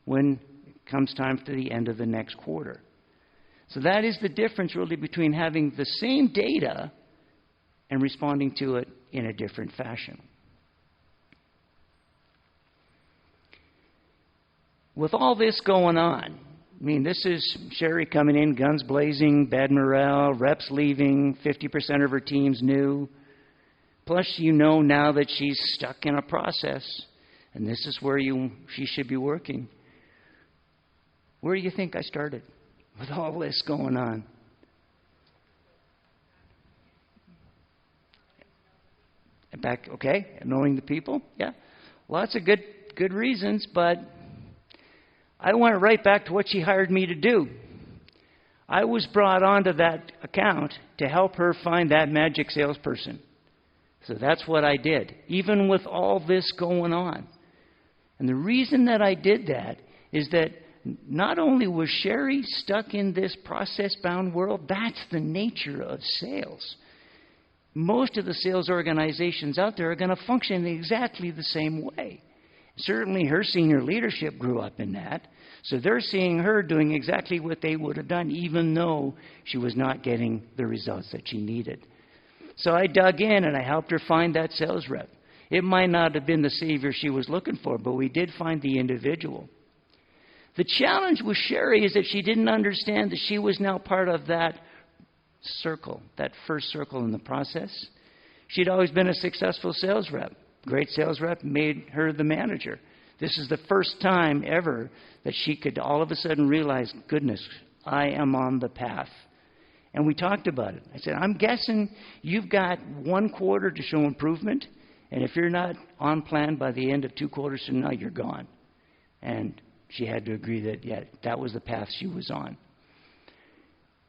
when it comes time to the end of the next quarter. So that is the difference really between having the same data and responding to it in a different fashion. With all this going on, I mean, this is Sherry coming in, guns blazing, bad morale, reps leaving, 50% of her team's new. Plus, you know now that she's stuck in a process, and this is where she should be working. Where do you think I started with all this going on? Back, okay, knowing the people, yeah. Lots of good reasons, but I went right back to what she hired me to do. I was brought onto that account to help her find that magic salesperson. So that's what I did, even with all this going on. And the reason that I did that is that not only was Sherry stuck in this process-bound world, that's the nature of sales. Most of the sales organizations out there are going to function exactly the same way. Certainly her senior leadership grew up in that. So they're seeing her doing exactly what they would have done, even though she was not getting the results that she needed. So I dug in and I helped her find that sales rep. It might not have been the savior she was looking for, but we did find the individual. The challenge with Sherry is that she didn't understand that she was now part of that circle, that first circle in the process. She'd always been a successful sales rep. Great sales rep made her the manager. This is the first time ever that she could all of a sudden realize, goodness, I am on the path. And we talked about it. I said, I'm guessing you've got 1 quarter to show improvement, and if you're not on plan by the end of 2 quarters from now, you're gone. And she had to agree that, yeah, that was the path she was on.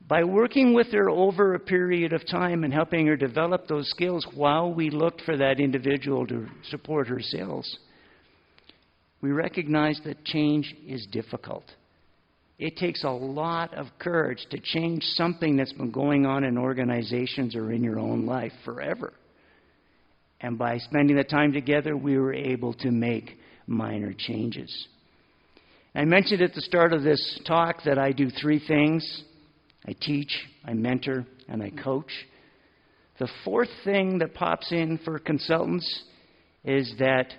By working with her over a period of time and helping her develop those skills while we looked for that individual to support her sales, we recognized that change is difficult. It takes a lot of courage to change something that's been going on in organizations or in your own life forever. And by spending the time together, we were able to make minor changes. I mentioned at the start of this talk that I do 3 things. I teach, I mentor, and I coach. The 4th thing that pops in for consultants is that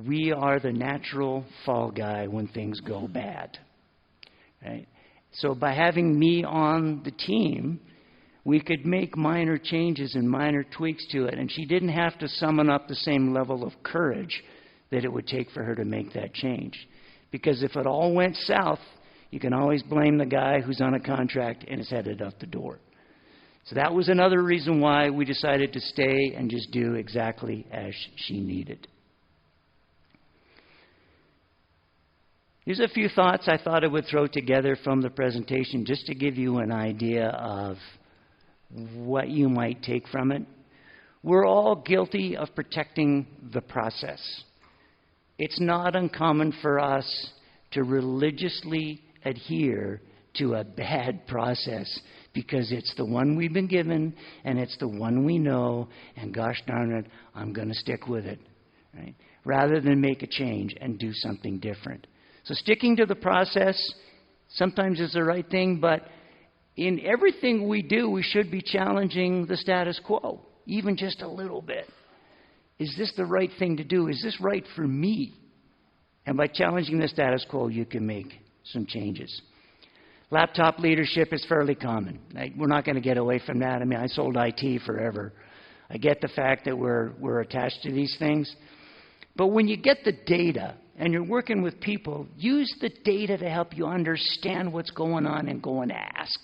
we are the natural fall guy when things go bad. Right? So by having me on the team, we could make minor changes and minor tweaks to it. And she didn't have to summon up the same level of courage that it would take for her to make that change. Because if it all went south, you can always blame the guy who's on a contract and is headed out the door. So that was another reason why we decided to stay and just do exactly as she needed. Here's a few thoughts I thought I would throw together from the presentation just to give you an idea of what you might take from it. We're all guilty of protecting the process. It's not uncommon for us to religiously adhere to a bad process because it's the one we've been given and it's the one we know, and gosh darn it, I'm going to stick with it, right? Rather than make a change and do something different. So sticking to the process sometimes is the right thing, but in everything we do, we should be challenging the status quo, even just a little bit. Is this the right thing to do? Is this right for me? And by challenging the status quo, you can make some changes. Laptop leadership is fairly common. We're not going to get away from that. I mean, I sold IT forever. I get the fact that we're attached to these things. But when you get the data and you're working with people, use the data to help you understand what's going on and go and ask.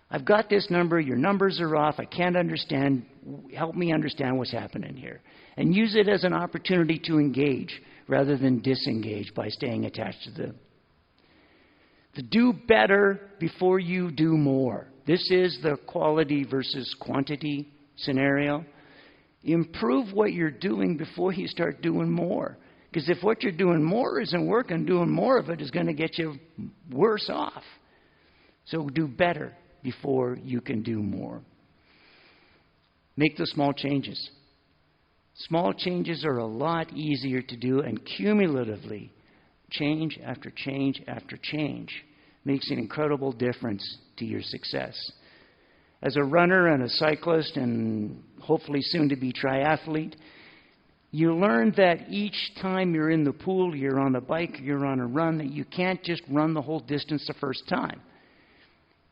I've got this number, your numbers are off, I can't understand, help me understand what's happening here. And use it as an opportunity to engage rather than disengage by staying attached to the do better before you do more. This is the quality versus quantity scenario. Improve what you're doing before you start doing more. Because if what you're doing more isn't working, doing more of it is going to get you worse off. So do better before you can do more. Make the small changes. Small changes are a lot easier to do, and cumulatively, change after change after change makes an incredible difference to your success. As a runner and a cyclist and hopefully soon to be triathlete, you learn that each time you're in the pool, you're on a bike, you're on a run, that you can't just run the whole distance the first time.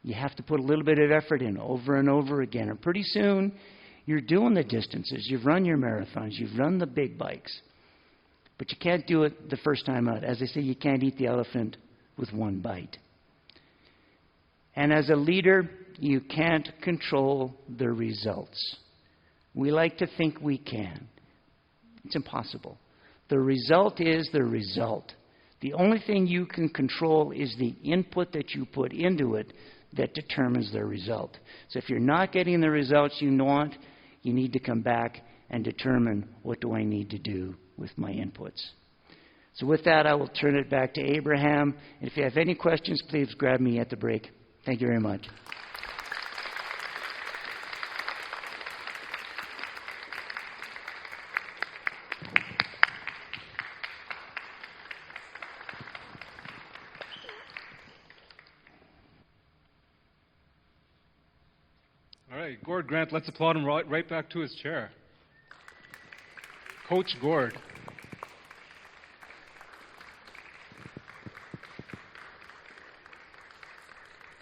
You have to put a little bit of effort in over and over again. And pretty soon, you're doing the distances. You've run your marathons. You've run the big bikes. But you can't do it the first time out. As I say, you can't eat the elephant with one bite. And as a leader, you can't control the results. We like to think we can. It's impossible. The result is the result. The only thing you can control is the input that you put into it that determines the result. So if you're not getting the results you want, you need to come back and determine, what do I need to do with my inputs? So with that, I will turn it back to Abraham. And if you have any questions, please grab me at the break. Thank you very much. All right, Gord Grant, let's applaud him right back to his chair. Coach Gord.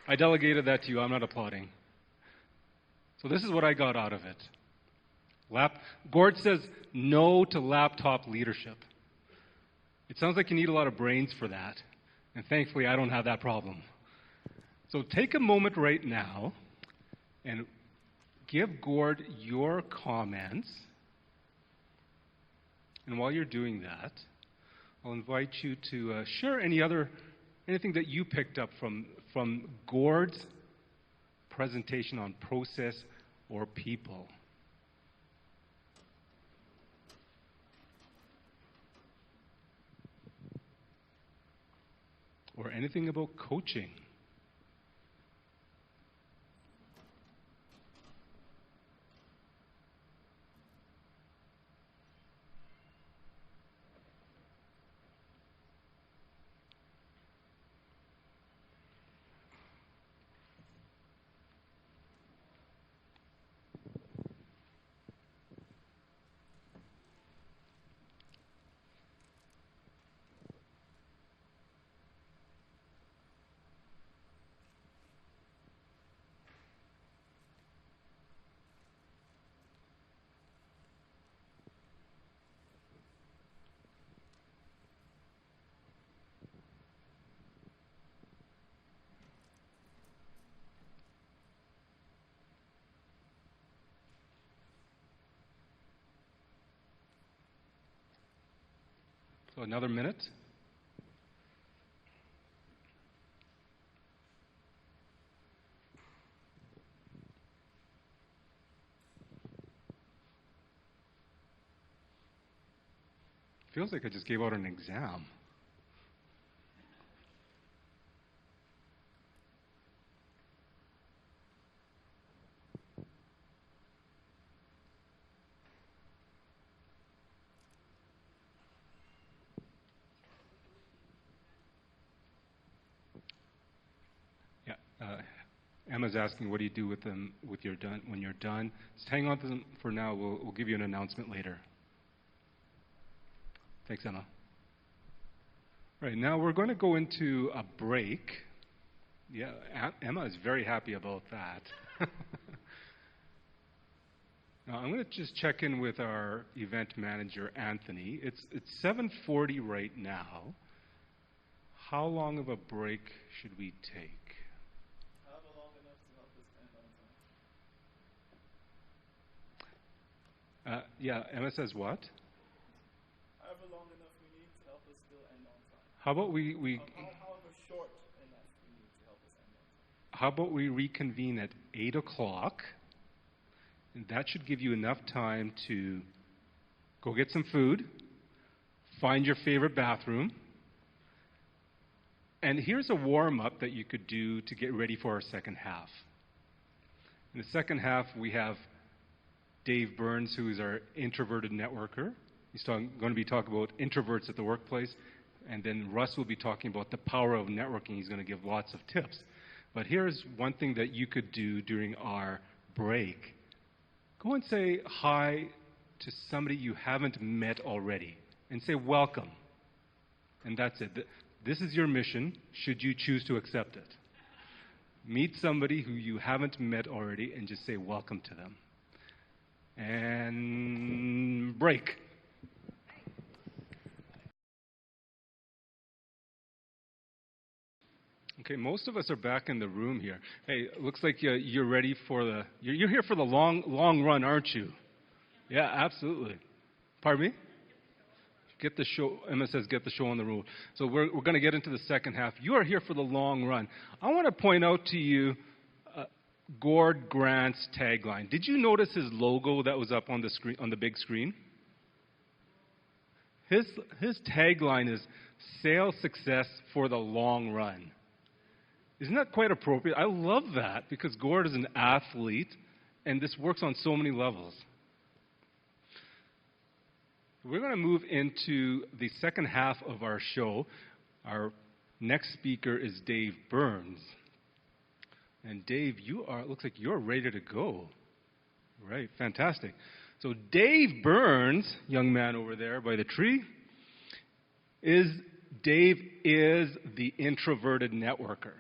I delegated that to you. I'm not applauding. So this is what I got out of it. Gord says no to laptop leadership. It sounds like you need a lot of brains for that. And thankfully, I don't have that problem. So take a moment right now and give Gord your comments. And while you're doing that, I'll invite you to share anything that you picked up from Gord's presentation on process or people. Or anything about coaching. So another minute. Feels like I just gave out an exam. Emma's asking, what do you do with them when you're done? Just hang on to them for now. We'll give you an announcement later. Thanks, Emma. All right, now we're going to go into a break. Yeah, Emma is very happy about that. Now, I'm going to just check in with our event manager, Anthony. It's 7:40 right now. How long of a break should we take? However long enough to help us end on time. Yeah, Emma says what? However long enough we need to help us still end on time. How about we However short enough we need to help us end on time. how about we reconvene at 8 o'clock? And that should give you enough time to go get some food, find your favorite bathroom. And here's a warm-up that you could do to get ready for our second half. In the second half, we have Dave Burns, who is our introverted networker. He's going to be talking about introverts at the workplace. And then Russ will be talking about the power of networking. He's going to give lots of tips. But here's one thing that you could do during our break. Go and say hi to somebody you haven't met already. And say welcome. And that's it. This is your mission, should you choose to accept it. Meet somebody who you haven't met already and just say welcome to them. And break. Okay, most of us are back in the room here. Hey, looks like you're ready for you're here for the long run, aren't you? Yeah, absolutely. Pardon me? Get the show, Emma says, get the show on the road. So we're going to get into the second half. You are here for the long run. I want to point out to you Gord Grant's tagline. Did you notice his logo that was up on the screen, on the big screen? His tagline is sales success for the long run. Isn't that quite appropriate? I love that because Gord is an athlete and this works on so many levels. We're going to move into the second half of our show. Our next speaker is Dave Burns. And Dave, looks like you're ready to go. Right, fantastic. So Dave Burns, young man over there by the tree, Dave is the introverted networker.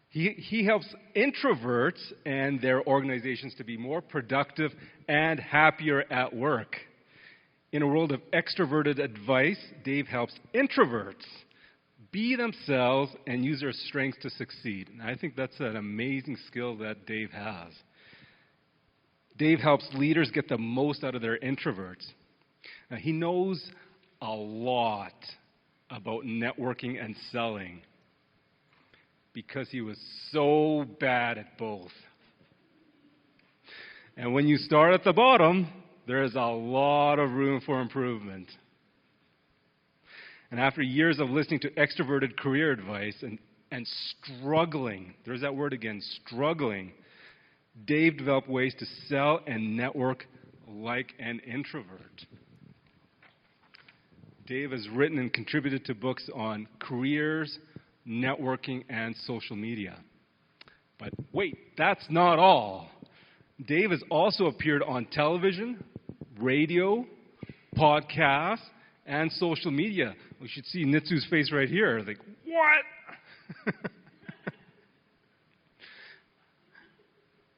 He helps introverts and their organizations to be more productive and happier at work. In a world of extroverted advice, Dave helps introverts be themselves and use their strengths to succeed. And I think that's an amazing skill that Dave has. Dave helps leaders get the most out of their introverts. Now, he knows a lot about networking and selling because he was so bad at both. And when you start at the bottom, there's a lot of room for improvement. And after years of listening to extroverted career advice and struggling, there's that word again, struggling, Dave developed ways to sell and network like an introvert. Dave has written and contributed to books on careers, networking, and social media. But wait, that's not all. Dave has also appeared on television, radio, podcasts, and social media. We should see Nitsu's face right here. Like, what?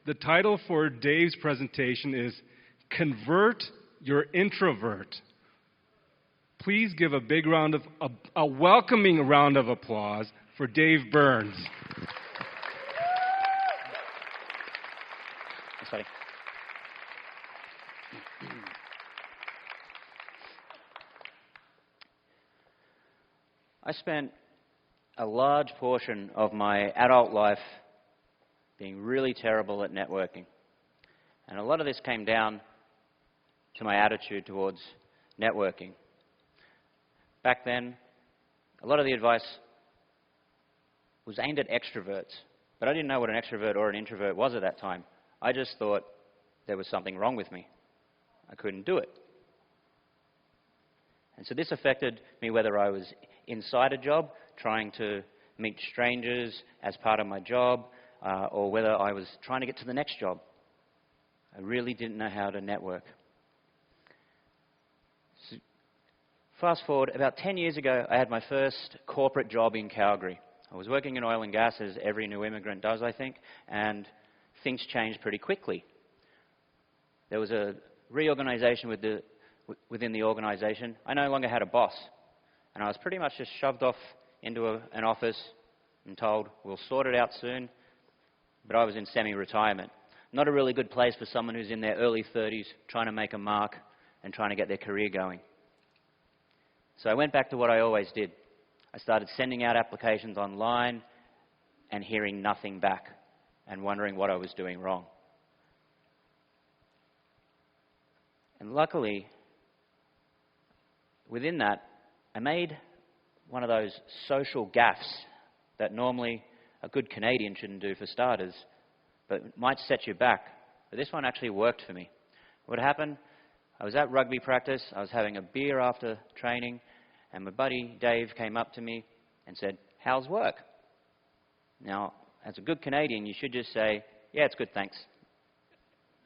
The title for Dave's presentation is Convert Your Introvert. Please give a big round of, a welcoming round of applause for Dave Burns. Thanks, buddy. I spent a large portion of my adult life being really terrible at networking. And a lot of this came down to my attitude towards networking. Back then, a lot of the advice was aimed at extroverts, but I didn't know what an extrovert or an introvert was at that time. I just thought there was something wrong with me. I couldn't do it. And so this affected me whether I was inside a job, trying to meet strangers as part of my job, or whether I was trying to get to the next job. I really didn't know how to network. So fast forward, about 10 years ago, I had my first corporate job in Calgary. I was working in oil and gas, as every new immigrant does, I think, and things changed pretty quickly. there was a reorganization within the organization. I no longer had a boss, and I was pretty much just shoved off into an office and told, we'll sort it out soon, but I was in semi-retirement. Not a really good place for someone who's in their early 30s trying to make a mark and trying to get their career going. So I went back to what I always did. I started sending out applications online and hearing nothing back and wondering what I was doing wrong. And luckily, within that, I made one of those social gaffes that normally a good Canadian shouldn't do for starters, but might set you back. But this one actually worked for me. What happened, I was at rugby practice, I was having a beer after training, and my buddy Dave came up to me and said, how's work? Now, as a good Canadian, you should just say, yeah, it's good, thanks.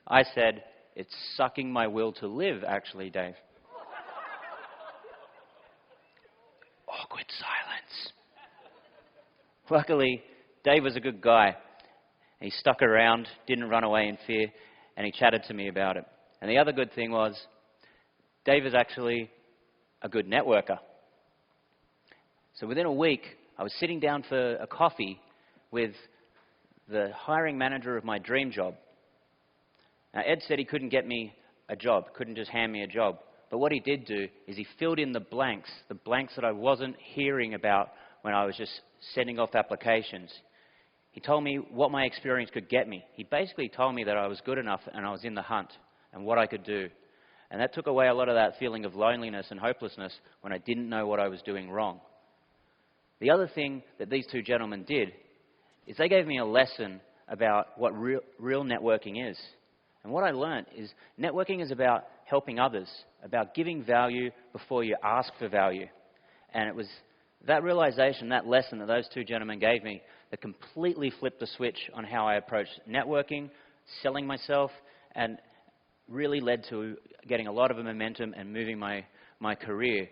I said, it's sucking my will to live, actually, Dave. Awkward silence. Luckily, Dave was a good guy. He stuck around, didn't run away in fear, and he chatted to me about it. And the other good thing was, Dave is actually a good networker. So within a week, I was sitting down for a coffee with the hiring manager of my dream job. Now, Ed said he couldn't get me a job, couldn't just hand me a job. But what he did do is he filled in the blanks that I wasn't hearing about when I was just sending off applications. He told me what my experience could get me. He basically told me that I was good enough and I was in the hunt and what I could do. And that took away a lot of that feeling of loneliness and hopelessness when I didn't know what I was doing wrong. The other thing that these two gentlemen did is they gave me a lesson about what real networking is. And what I learned is networking is about helping others, about giving value before you ask for value. And it was that realization, that lesson that those two gentlemen gave me that completely flipped the switch on how I approached networking, selling myself, and really led to getting a lot of momentum and moving my career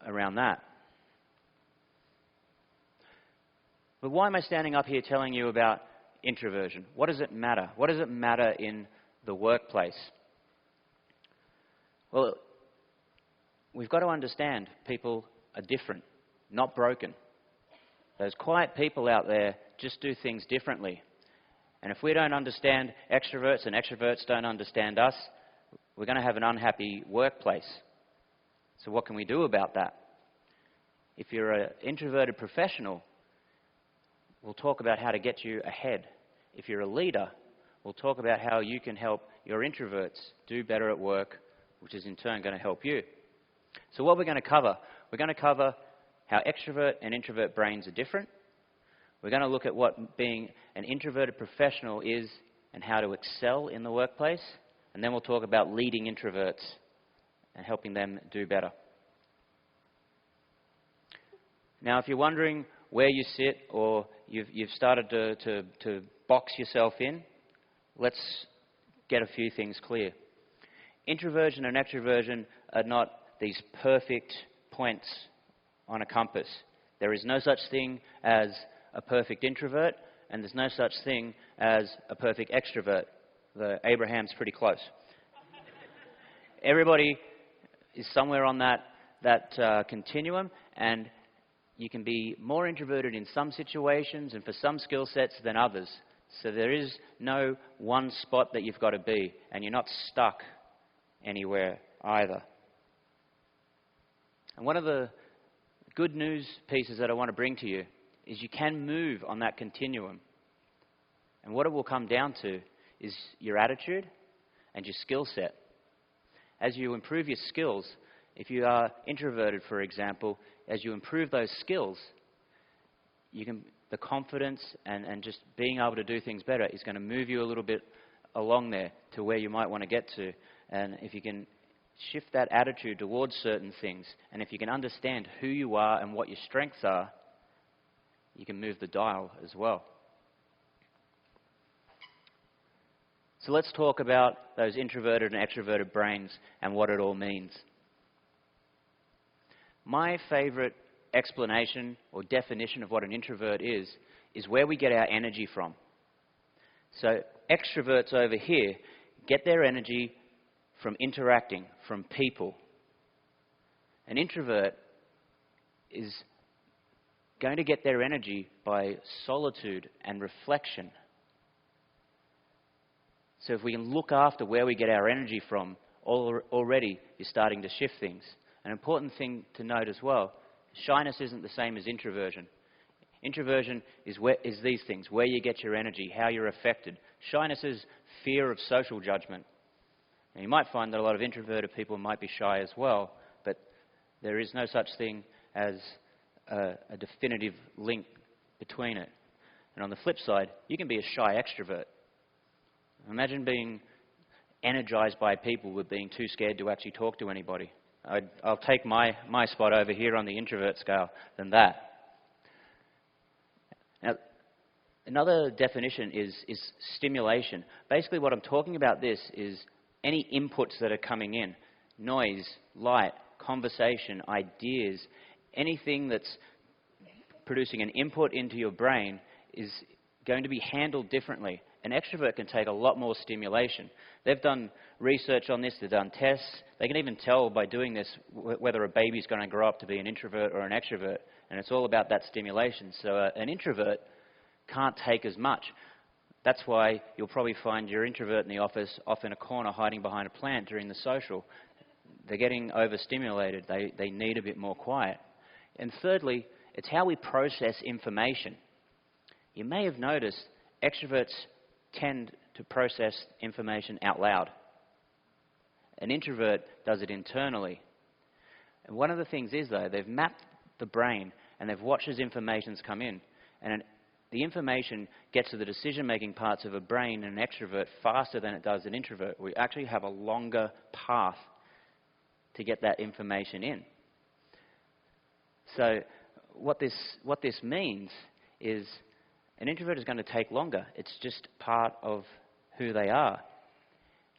around that. But why am I standing up here telling you about introversion? What does it matter? What does it matter in the workplace? Well, we've got to understand people are different, not broken. Those quiet people out there just do things differently. And if we don't understand extroverts and extroverts don't understand us, we're going to have an unhappy workplace. So what can we do about that? If you're an introverted professional, we'll talk about how to get you ahead. If you're a leader, we'll talk about how you can help your introverts do better at work, which is in turn going to help you. So what we're going to cover how extrovert and introvert brains are different. We're going to look at what being an introverted professional is and how to excel in the workplace. And then we'll talk about leading introverts and helping them do better. Now, if you're wondering where you sit or you've started to box yourself in, let's get a few things clear. Introversion and extroversion are not these perfect points on a compass. There is no such thing as a perfect introvert, and there's no such thing as a perfect extrovert. The Abraham's pretty close. Everybody is somewhere on that continuum, and you can be more introverted in some situations and for some skill sets than others. So there is no one spot that you've got to be, and you're not stuck anywhere either. And one of the good news pieces that I want to bring to you is you can move on that continuum. And what it will come down to is your attitude and your skill set. As you improve your skills, if you are introverted, for example, as you improve those skills, the confidence and just being able to do things better is going to move you a little bit along there to where you might want to get to. And if you can shift that attitude towards certain things, and if you can understand who you are and what your strengths are, you can move the dial as well. So let's talk about those introverted and extroverted brains and what it all means. My favorite explanation or definition of what an introvert is where we get our energy from. So extroverts over here get their energy from interacting, from people. An introvert is going to get their energy by solitude and reflection. So if we can look after where we get our energy from, already you're starting to shift things. An important thing to note as well, shyness isn't the same as introversion. Introversion is these things, where you get your energy, how you're affected. Shyness is fear of social judgment. And you might find that a lot of introverted people might be shy as well, but there is no such thing as a definitive link between it. And on the flip side, you can be a shy extrovert. Imagine being energized by people with being too scared to actually talk to anybody. I'll take my spot over here on the introvert scale than that. Now, another definition is stimulation. Basically what I'm talking about this is any inputs that are coming in, noise, light, conversation, ideas, anything that's producing an input into your brain is going to be handled differently. An extrovert can take a lot more stimulation. They've done research on this, they've done tests. They can even tell by doing this whether a baby's going to grow up to be an introvert or an extrovert. And it's all about that stimulation. So an introvert can't take as much. That's why you'll probably find your introvert in the office off in a corner hiding behind a plant during the social. They're getting overstimulated. They need a bit more quiet. And thirdly, it's how we process information. You may have noticed extroverts tend to process information out loud. An introvert does it internally. And one of the things is, though, they've mapped the brain and they've watched as information's come in. And the information gets to the decision-making parts of a brain in an extrovert faster than it does an introvert. We actually have a longer path to get that information in. So what this means is an introvert is going to take longer. It's just part of who they are.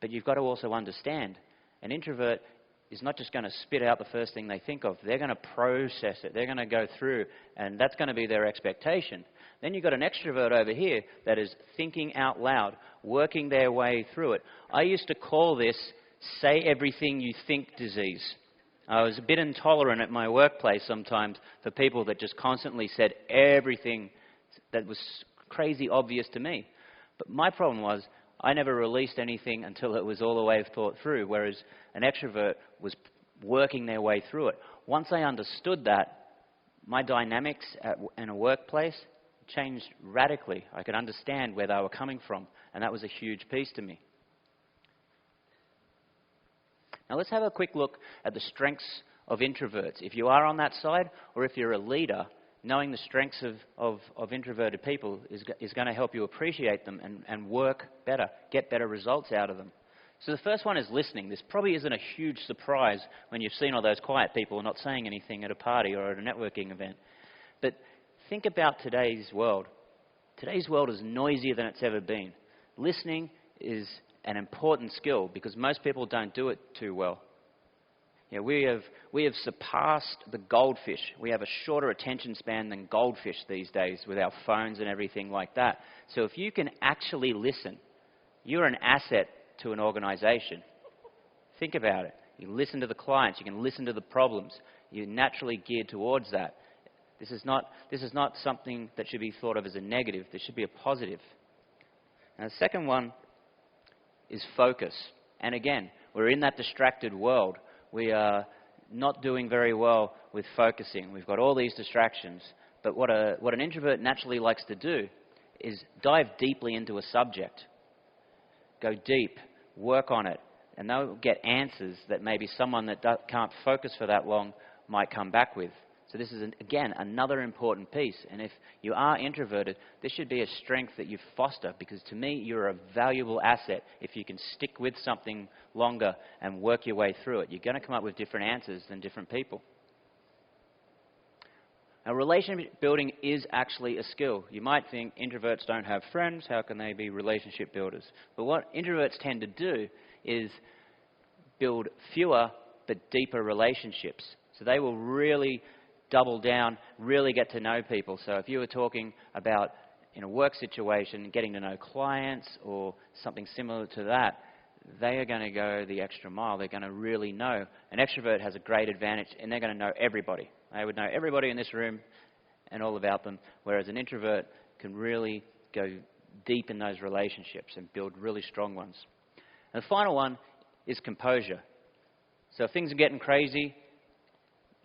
But you've got to also understand, an introvert is not just going to spit out the first thing they think of. They're going to process it. They're going to go through, and that's going to be their expectation. Then you've got an extrovert over here that is thinking out loud, working their way through it. I used to call this say everything you think disease. I was a bit intolerant at my workplace sometimes for people that just constantly said everything that was crazy obvious to me. But my problem was I never released anything until it was all the way thought through, whereas an extrovert was working their way through it. Once I understood that, my dynamics in a workplace changed radically. I could understand where they were coming from, and that was a huge piece to me. Now let's have a quick look at the strengths of introverts. If you are on that side, or if you're a leader, knowing the strengths of introverted people is going to help you appreciate them and work better, get better results out of them. So the first one is listening. This probably isn't a huge surprise when you've seen all those quiet people not saying anything at a party or at a networking event. But think about today's world. Today's world is noisier than it's ever been. Listening is an important skill because most people don't do it too well. Yeah, we have surpassed the goldfish. We have a shorter attention span than goldfish these days with our phones and everything like that. So if you can actually listen, you're an asset to an organization. Think about it. You listen to the clients. You can listen to the problems. You're naturally geared towards that. This is not something that should be thought of as a negative. This should be a positive. And the second one is focus. And again, we're in that distracted world. We are not doing very well with focusing. We've got all these distractions. But what an introvert naturally likes to do is dive deeply into a subject. Go deep, work on it, and they'll get answers that maybe someone that can't focus for that long might come back with. So this is, again, another important piece. And if you are introverted, this should be a strength that you foster because to me, you're a valuable asset if you can stick with something longer and work your way through it. You're going to come up with different answers than different people. Now, relationship building is actually a skill. You might think introverts don't have friends. How can they be relationship builders? But what introverts tend to do is build fewer but deeper relationships. So they will really double down, really get to know people. So if you were talking about in a work situation, getting to know clients or something similar to that, they are going to go the extra mile. They're going to really know. An extrovert has a great advantage, and they're going to know everybody. They would know everybody in this room and all about them, whereas an introvert can really go deep in those relationships and build really strong ones. And the final one is composure. So if things are getting crazy,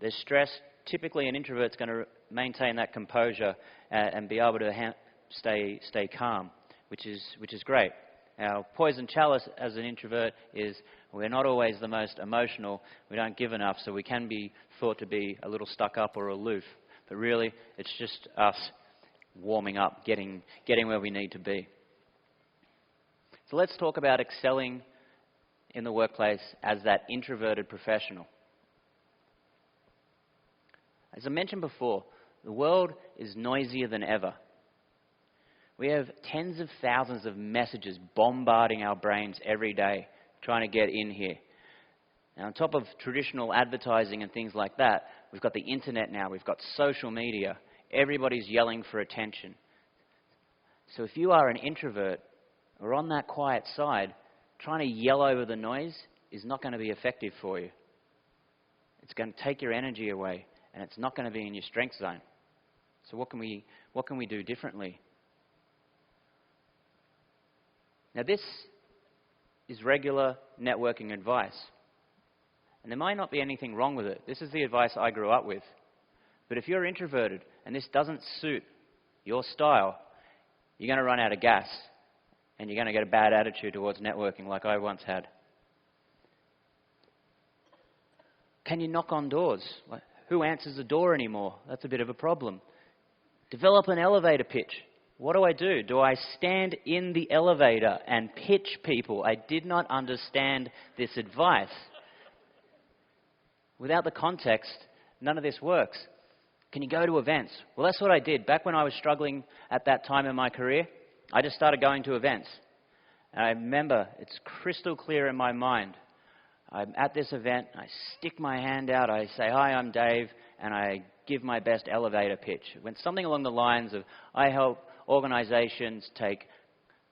there's stress, typically an introvert's going to maintain that composure and be able to stay calm, which is great. Our poison chalice as an introvert is we're not always the most emotional. We don't give enough, so we can be thought to be a little stuck up or aloof. But really, it's just us warming up, getting where we need to be. So let's talk about excelling in the workplace as that introverted professional. As I mentioned before, the world is noisier than ever. We have tens of thousands of messages bombarding our brains every day, trying to get in here. Now, on top of traditional advertising and things like that, we've got the internet now, we've got social media. Everybody's yelling for attention. So if you are an introvert or on that quiet side, trying to yell over the noise is not going to be effective for you. It's going to take your energy away, and it's not going to be in your strength zone. So what can we do differently? Now, this is regular networking advice. And there might not be anything wrong with it. This is the advice I grew up with. But if you're introverted and this doesn't suit your style, you're going to run out of gas. And you're going to get a bad attitude towards networking like I once had. Can you knock on doors? Who answers the door anymore? That's a bit of a problem. Develop an elevator pitch. What do? Do I stand in the elevator and pitch people? I did not understand this advice. Without the context, none of this works. Can you go to events? Well, that's what I did. Back when I was struggling at that time in my career, I just started going to events. And I remember, it's crystal clear in my mind. I'm at this event, I stick my hand out, I say, "Hi, I'm Dave," and I give my best elevator pitch. It went something along the lines of, I help organizations take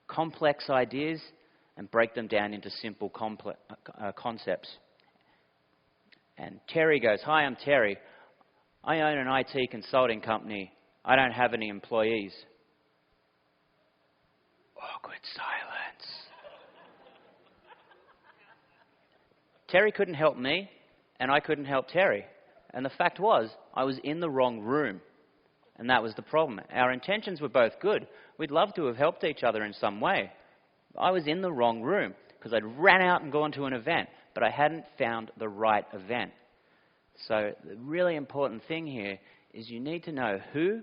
complex ideas and break them down into simple concepts. And Terry goes, "Hi, I'm Terry. I own an IT consulting company. I don't have any employees." Awkward silence. Terry couldn't help me, and I couldn't help Terry. And the fact was, I was in the wrong room. And that was the problem. Our intentions were both good. We'd love to have helped each other in some way. I was in the wrong room because I'd ran out and gone to an event, but I hadn't found the right event. So the really important thing here is you need to know who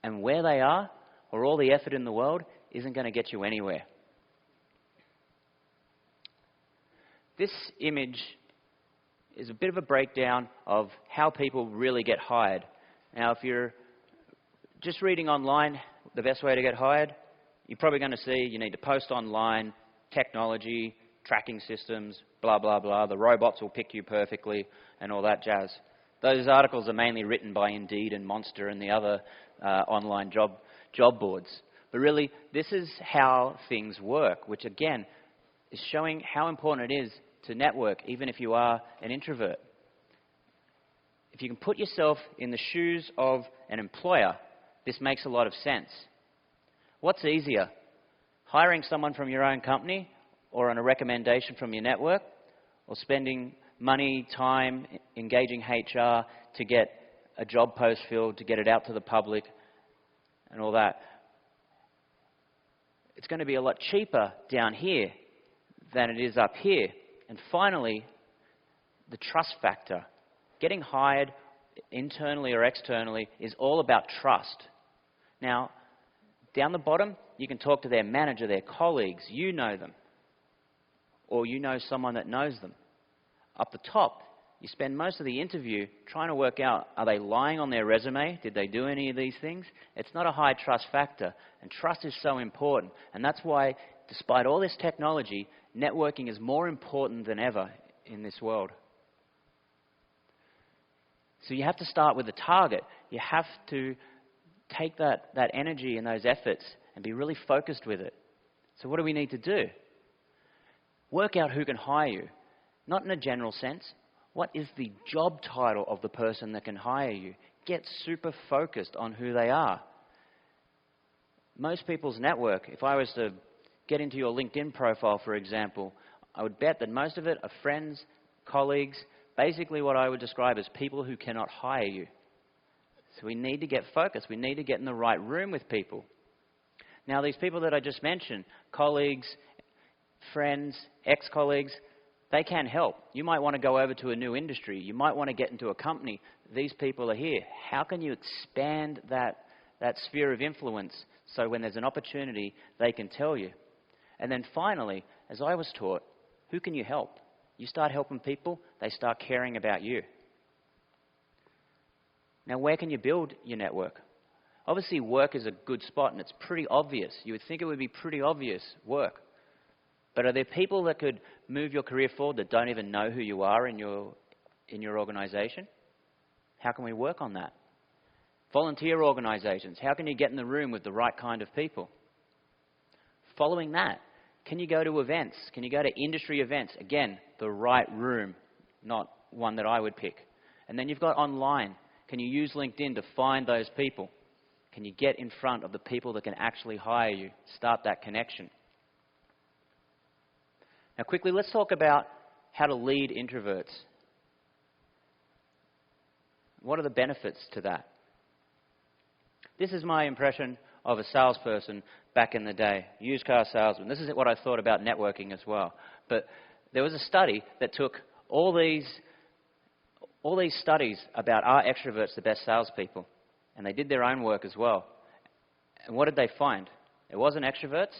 and where they are, or all the effort in the world isn't going to get you anywhere. This image is a bit of a breakdown of how people really get hired. Now, if you're just reading online, the best way to get hired, you're probably going to see you need to post online, technology, tracking systems, blah, blah, blah. The robots will pick you perfectly and all that jazz. Those articles are mainly written by Indeed and Monster and the other online job boards. But really, this is how things work, which again is showing how important it is to network, even if you are an introvert. If you can put yourself in the shoes of an employer, this makes a lot of sense. What's easier, hiring someone from your own company or on a recommendation from your network, or spending money, time, engaging HR to get a job post filled, to get it out to the public and all that? It's going to be a lot cheaper down here than it is up here. And finally, the trust factor. Getting hired internally or externally is all about trust. Now, down the bottom, you can talk to their manager, their colleagues. You know them. Or you know someone that knows them. Up the top, you spend most of the interview trying to work out, are they lying on their resume? Did they do any of these things? It's not a high trust factor. And trust is so important. And that's why, despite all this technology, networking is more important than ever in this world. So you have to start with a target. You have to take that energy and those efforts and be really focused with it. So what do we need to do? Work out who can hire you. Not in a general sense. What is the job title of the person that can hire you? Get super focused on who they are. Most people's network, if I was to get into your LinkedIn profile, for example, I would bet that most of it are friends, colleagues, basically what I would describe as people who cannot hire you. So we need to get focused. We need to get in the right room with people. Now, these people that I just mentioned, colleagues, friends, ex-colleagues, they can help. You might want to go over to a new industry. You might want to get into a company. These people are here. How can you expand that sphere of influence so when there's an opportunity, they can tell you? And then finally, as I was taught, who can you help? You start helping people, they start caring about you. Now, where can you build your network? Obviously, work is a good spot, and it's pretty obvious. You would think it would be pretty obvious, work. But are there people that could move your career forward that don't even know who you are in your organization? How can we work on that? Volunteer organizations. How can you get in the room with the right kind of people? Following that, can you go to events? Can you go to industry events? Again, the right room, not one that I would pick. And then you've got online. Can you use LinkedIn to find those people? Can you get in front of the people that can actually hire you? Start that connection. Now quickly, let's talk about how to lead introverts. What are the benefits to that? This is my impression of a salesperson back in the day, used car salesman. This is what I thought about networking as well. But there was a study that took all these studies about are extroverts the best salespeople? And they did their own work as well. And what did they find? It wasn't extroverts,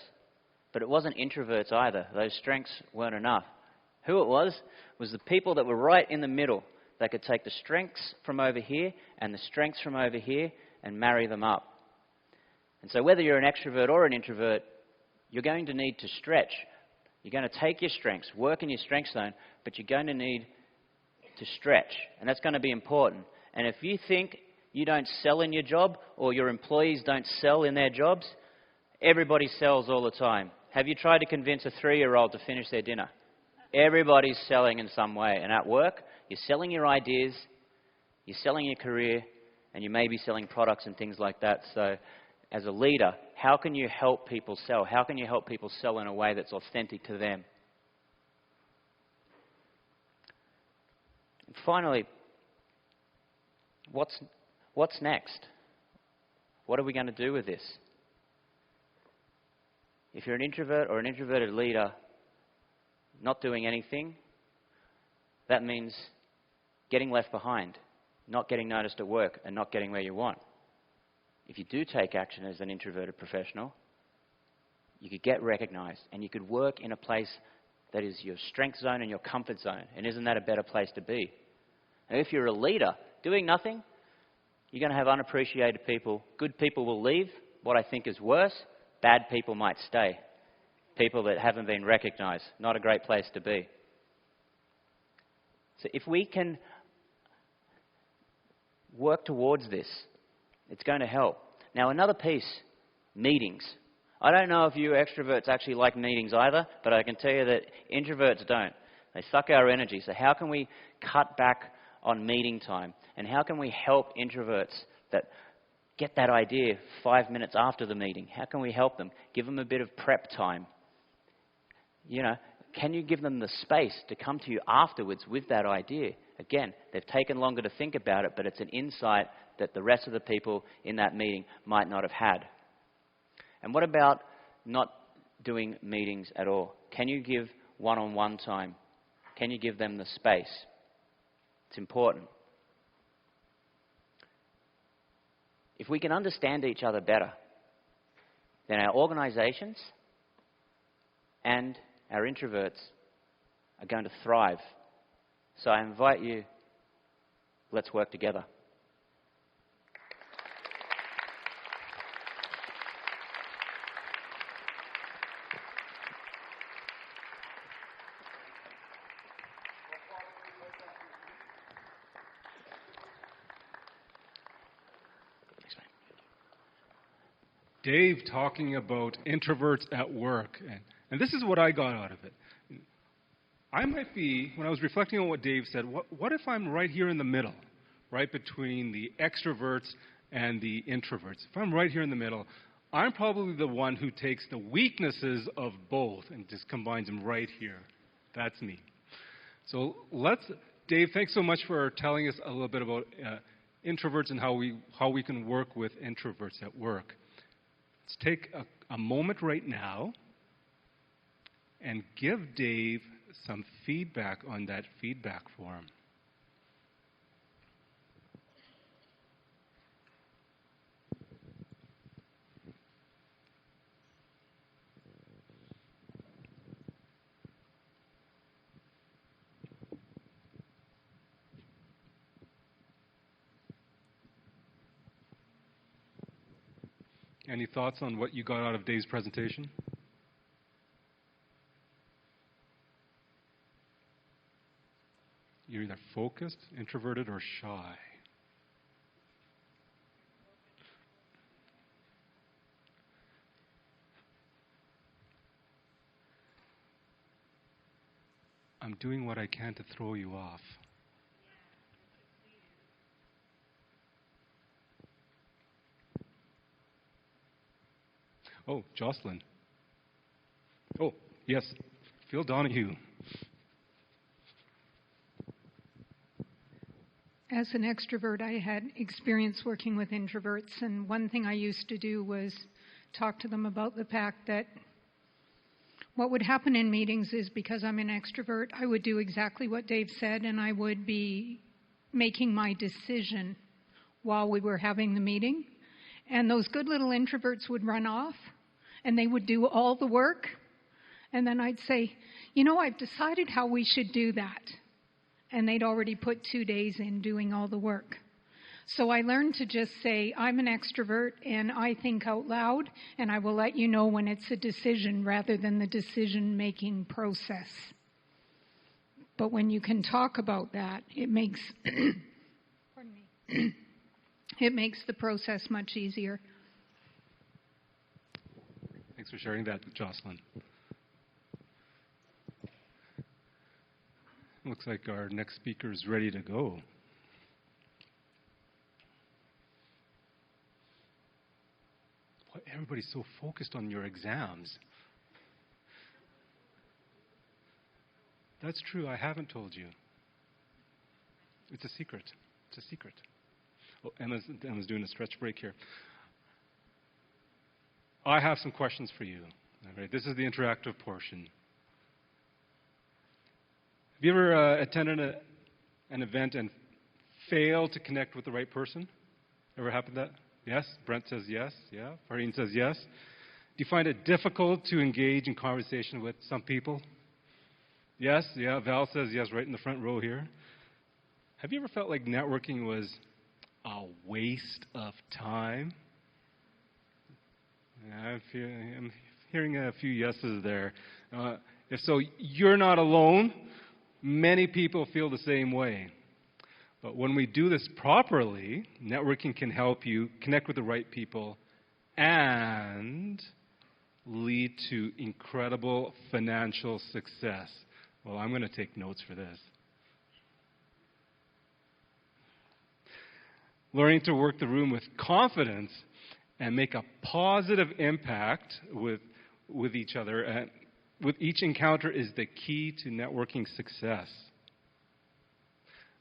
but it wasn't introverts either. Those strengths weren't enough. Who it was the people that were right in the middle. They could take the strengths from over here and the strengths from over here and marry them up. And so whether you're an extrovert or an introvert, you're going to need to stretch. You're going to take your strengths, work in your strength zone, but you're going to need to stretch. And that's going to be important. And if you think you don't sell in your job or your employees don't sell in their jobs, everybody sells all the time. Have you tried to convince a 3-year-old to finish their dinner? Everybody's selling in some way. And at work, you're selling your ideas, you're selling your career, and you may be selling products and things like that. So as a leader, how can you help people sell? How can you help people sell in a way that's authentic to them? And finally, what's next? What are we going to do with this? If you're an introvert or an introverted leader not doing anything, that means getting left behind, not getting noticed at work, and not getting where you want. If you do take action as an introverted professional, you could get recognized and you could work in a place that is your strength zone and your comfort zone. And isn't that a better place to be? And if you're a leader doing nothing, you're going to have unappreciated people. Good people will leave. What I think is worse, bad people might stay. People that haven't been recognized. Not a great place to be. So if we can work towards this, it's going to help. Now another piece, meetings. I don't know if you extroverts actually like meetings either, but I can tell you that introverts don't. They suck our energy. So how can we cut back on meeting time? And how can we help introverts that get that idea 5 minutes after the meeting? How can we help them? Give them a bit of prep time. You know, can you give them the space to come to you afterwards with that idea? Again, they've taken longer to think about it, but it's an insight that the rest of the people in that meeting might not have had. And what about not doing meetings at all? Can you give one-on-one time? Can you give them the space? It's important. If we can understand each other better, then our organizations and our introverts are going to thrive. So I invite you, let's work together. Dave talking about introverts at work. And this is what I got out of it. I might be, when I was reflecting on what Dave said, what if I'm right here in the middle, right between the extroverts and the introverts? If I'm right here in the middle, I'm probably the one who takes the weaknesses of both and just combines them right here. That's me. So Dave, thanks so much for telling us a little bit about introverts and how we can work with introverts at work. Let's take a moment right now and give Dave some feedback on that feedback form. Any thoughts on what you got out of Dave's presentation? You're either focused, introverted, or shy. I'm doing what I can to throw you off. Oh, Jocelyn. Oh, yes, Phil Donahue. As an extrovert, I had experience working with introverts, and one thing I used to do was talk to them about the fact that what would happen in meetings is, because I'm an extrovert, I would do exactly what Dave said, and I would be making my decision while we were having the meeting. And those good little introverts would run off, and they would do all the work. And then I'd say, I've decided how we should do that. And they'd already put 2 days in doing all the work. So I learned to just say, I'm an extrovert and I think out loud, and I will let you know when it's a decision rather than the decision-making process. But when you can talk about that, it makes pardon me, it makes the process much easier. Thanks for sharing that, Jocelyn. Looks like our next speaker is ready to go. Why everybody's so focused on your exams? That's true, I haven't told you. It's a secret. It's a secret. Oh, Emma's doing a stretch break here. I have some questions for you. All right, this is the interactive portion. Have you ever attended an event and failed to connect with the right person? Ever happened that? Yes? Brent says yes. Yeah. Farine says yes. Do you find it difficult to engage in conversation with some people? Yes. Yeah. Val says yes, right in the front row here. Have you ever felt like networking was a waste of time? Yeah, I'm hearing a few yeses there. If so, you're not alone. Many people feel the same way. But when we do this properly, networking can help you connect with the right people and lead to incredible financial success. Well, I'm going to take notes for this. Learning to work the room with confidence and make a positive impact with each other with each encounter is the key to networking success.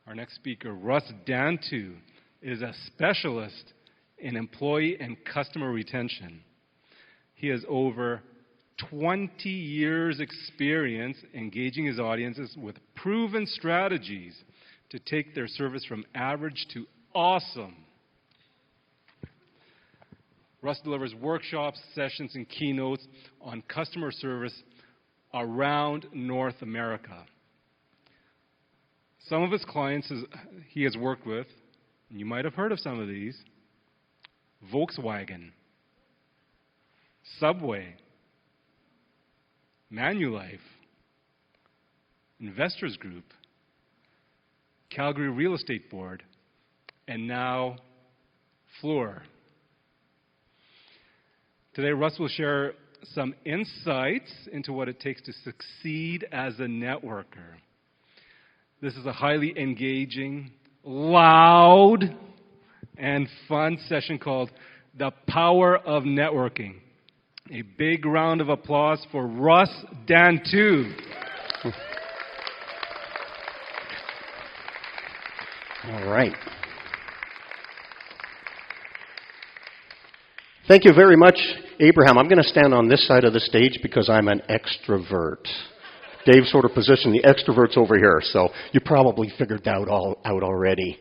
Our next speaker, Russ Dantu, is a specialist in employee and customer retention. He has over 20 years' experience engaging his audiences with proven strategies to take their service from average to awesome. Russ delivers workshops, sessions, and keynotes on customer service around North America. Some of his clients he has worked with, and you might have heard of some of these: Volkswagen, Subway, Manulife, Investors Group, Calgary Real Estate Board, and now Fluor. Today, Russ will share some insights into what it takes to succeed as a networker. This is a highly engaging, loud, and fun session called The Power of Networking. A big round of applause for Russ Dantu. All right. Thank you very much, Abraham. I'm going to stand on this side of the stage because I'm an extrovert. Dave sort of positioned the extroverts over here, so you probably figured that out already.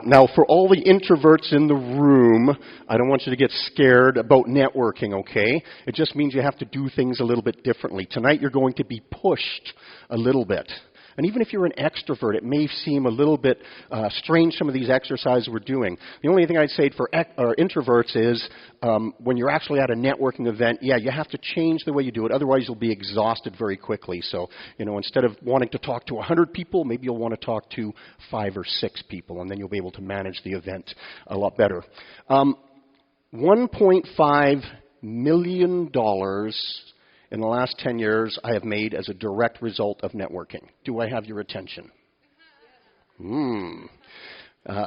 Now, for all the introverts in the room, I don't want you to get scared about networking, okay? It just means you have to do things a little bit differently. Tonight, you're going to be pushed a little bit. And even if you're an extrovert, it may seem a little bit strange, some of these exercises we're doing. The only thing I'd say for introverts is when you're actually at a networking event, yeah, you have to change the way you do it. Otherwise, you'll be exhausted very quickly. So, instead of wanting to talk to 100 people, maybe you'll want to talk to 5 or 6 people, and then you'll be able to manage the event a lot better. $1.5 million in the last 10 years I have made as a direct result of networking. Do I have your attention?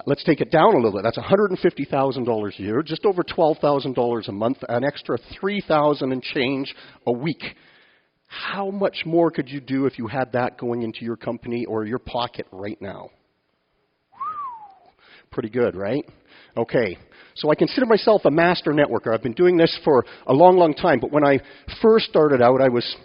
Let's take it down a little bit. That's $150,000 a year, just over $12,000 a month, an extra $3,000 and change a week. How much more could you do if you had that going into your company or your pocket right now? Pretty good, right? Okay. So I consider myself a master networker. I've been doing this for a long, long time. But when I first started out, I was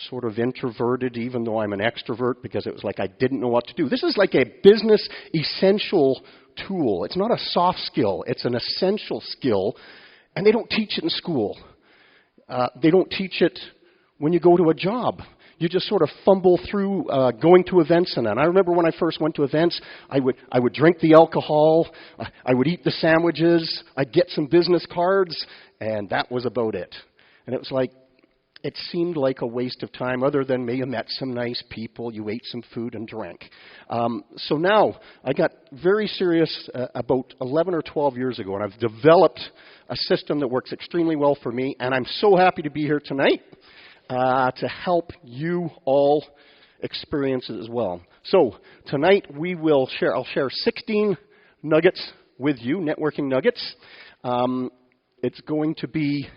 sort of introverted, even though I'm an extrovert, because it was like I didn't know what to do. This is like a business essential tool. It's not a soft skill. It's an essential skill. And they don't teach it in school. They don't teach it when you go to a job. You just sort of fumble through going to events and that. I remember when I first went to events, I would drink the alcohol, I would eat the sandwiches, I'd get some business cards, and that was about it. And it was like, it seemed like a waste of time, other than maybe you met some nice people, you ate some food and drank. So now, I got very serious about 11 or 12 years ago, and I've developed a system that works extremely well for me, and I'm so happy to be here tonight. To help you all experience it as well. So tonight I'll share 16 nuggets with you, networking nuggets. It's going to be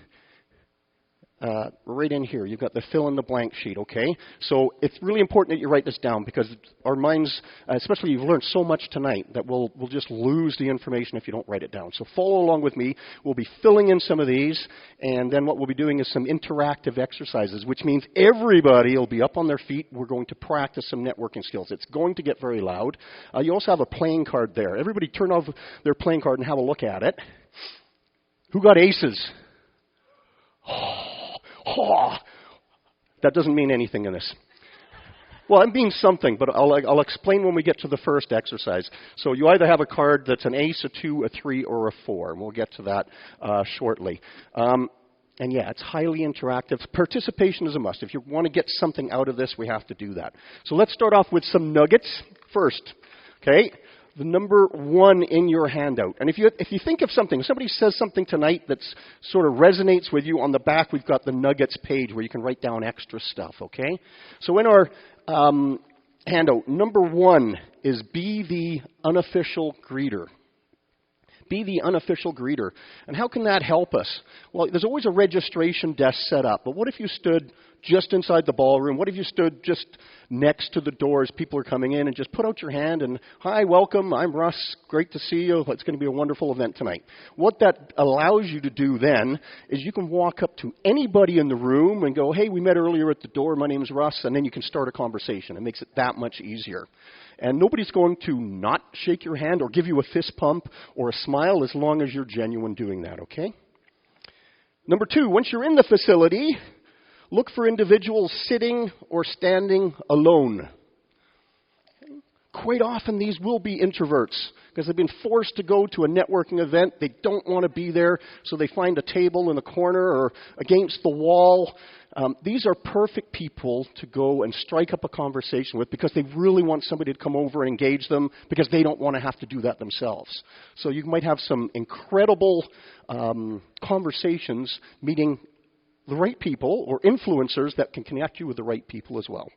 right in here. You've got the fill in the blank sheet, okay? So it's really important that you write this down because our minds, especially you've learned so much tonight that we'll just lose the information if you don't write it down. So follow along with me. We'll be filling in some of these, and then what we'll be doing is some interactive exercises, which means everybody will be up on their feet. We're going to practice some networking skills. It's going to get very loud. You also have a playing card there. Everybody turn off their playing card and have a look at it. Who got aces? Oh, that doesn't mean anything in this. Well, it means something, but I'll explain when we get to the first exercise. So you either have a card that's an ace, a 2, a 3, or a 4, and we'll get to that shortly. And yeah, it's highly interactive. Participation is a must. If you want to get something out of this, we have to do that. So let's start off with some nuggets first. Okay? The number 1 in your handout. And if you think of something, if somebody says something tonight that sort of resonates with you, on the back we've got the nuggets page where you can write down extra stuff, okay? So in our handout, number 1 is be the unofficial greeter. Be the unofficial greeter. And how can that help us? Well, there's always a registration desk set up, but what if you stood just inside the ballroom? What if you stood just next to the door as people are coming in and just put out your hand and, hi, welcome, I'm Russ, great to see you, it's going to be a wonderful event tonight. What that allows you to do then is you can walk up to anybody in the room and go, hey, we met earlier at the door, my name's Russ, and then you can start a conversation. It makes it that much easier. And nobody's going to not shake your hand or give you a fist pump or a smile as long as you're genuine doing that, okay? Number 2, once you're in the facility, look for individuals sitting or standing alone. Quite often these will be introverts because they've been forced to go to a networking event. They don't want to be there, so they find a table in a corner or against the wall. These are perfect people to go and strike up a conversation with because they really want somebody to come over and engage them because they don't want to have to do that themselves. So you might have some incredible conversations meeting the right people or influencers that can connect you with the right people as well.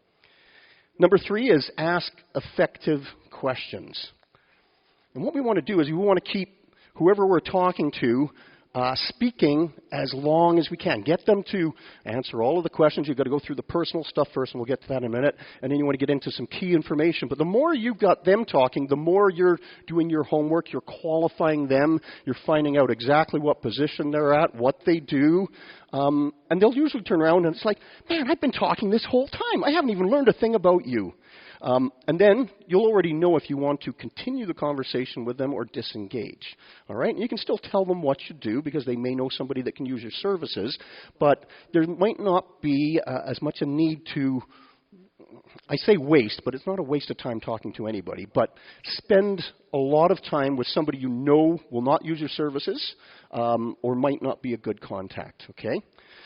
Number 3 is ask effective questions. And what we want to do is we want to keep whoever we're talking to speaking as long as we can. Get them to answer all of the questions. You've got to go through the personal stuff first, and we'll get to that in a minute. And then you want to get into some key information. But the more you've got them talking, the more you're doing your homework, you're qualifying them, you're finding out exactly what position they're at, what they do. And they'll usually turn around and it's like, man, I've been talking this whole time. I haven't even learned a thing about you. And then you'll already know if you want to continue the conversation with them or disengage. All right? And you can still tell them what you do because they may know somebody that can use your services. But there might not be as much a need to, I say waste, but it's not a waste of time talking to anybody. But spend a lot of time with somebody you know will not use your services or might not be a good contact. Okay?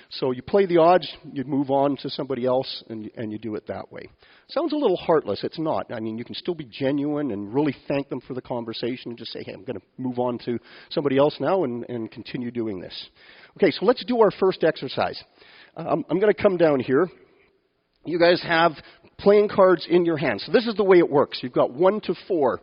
So you play the odds, you move on to somebody else, and you do it that way. Sounds a little heartless. It's not. I mean, you can still be genuine and really thank them for the conversation and just say, hey, I'm going to move on to somebody else now and continue doing this. Okay, so let's do our first exercise. I'm going to come down here. You guys have playing cards in your hands. So this is the way it works. You've got 1 to 4.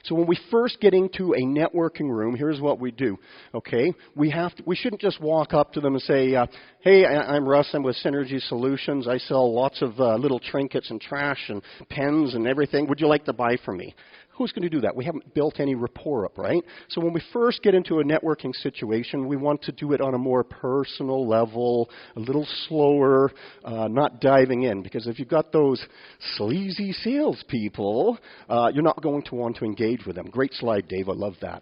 So when we first get into a networking room, here's what we do, okay? We shouldn't just walk up to them and say, hey, I'm Russ, I'm with Synergy Solutions. I sell lots of little trinkets and trash and pens and everything. Would you like to buy from me? Who's going to do that? We haven't built any rapport up, right? So when we first get into a networking situation, we want to do it on a more personal level, a little slower, not diving in. Because if you've got those sleazy salespeople, you're not going to want to engage with them. Great slide, Dave. I love that.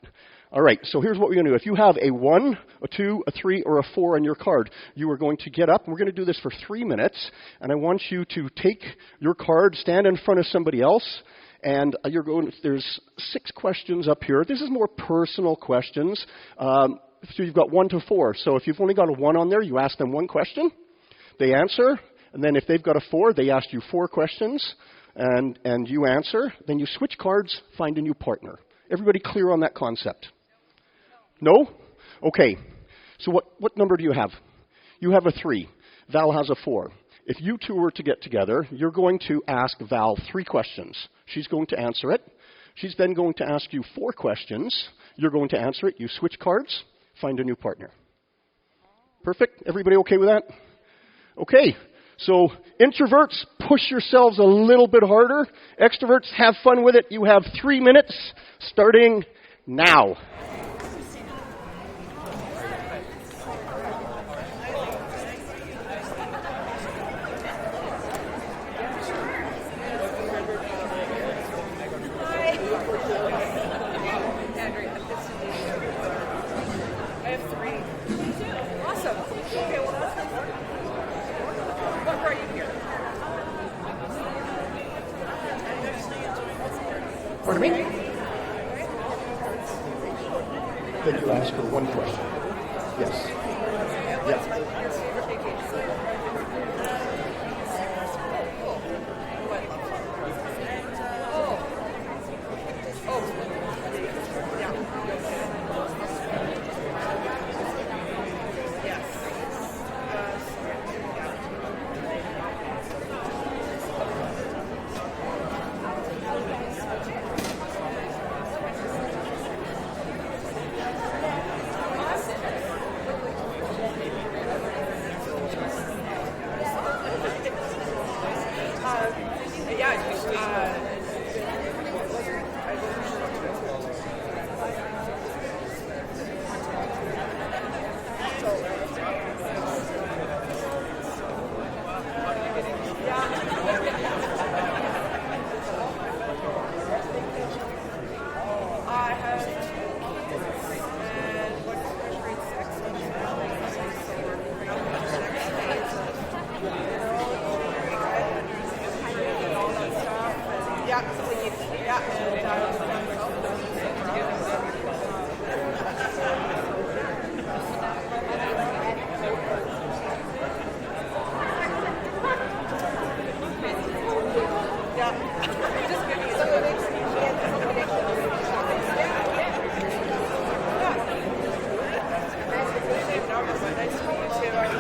All right, so here's what we're going to do. If you have a 1, a 2, a 3, or a 4 on your card, you are going to get up. We're going to do this for 3 minutes. And I want you to take your card, stand in front of somebody else, and there's 6 questions up here. This is more personal questions. So you've got 1 to 4. So if you've only got a 1 on there, you ask them 1 question. They answer. And then if they've got a 4, they ask you 4 questions. And you answer. Then you switch cards, find a new partner. Everybody clear on that concept? No? Okay. So what number do you have? You have a 3. Val has a 4. If you two were to get together, you're going to ask Val 3 questions. She's going to answer it. She's then going to ask you 4 questions. You're going to answer it. You switch cards, find a new partner. Perfect? Everybody okay with that? Okay. So introverts, push yourselves a little bit harder. Extroverts, have fun with it. You have 3 minutes starting now. Pardon me? Then you ask her 1 question. Yes. Yeah. Nice to meet you.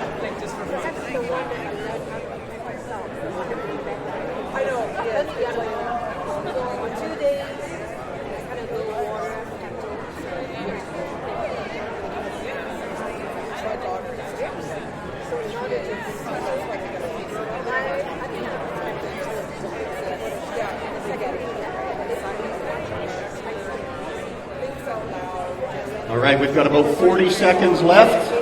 All right, we've got about 40 seconds left.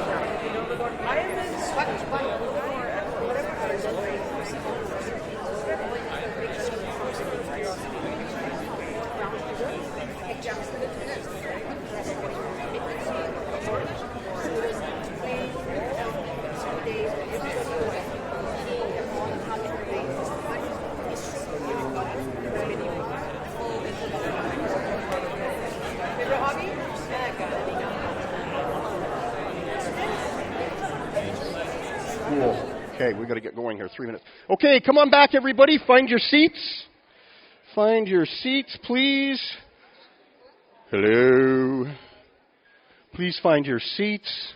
Cool. Okay, we've got to get going here. 3 minutes. Okay, come on back, everybody. Find your seats. Find your seats, please. Hello. Please find your seats.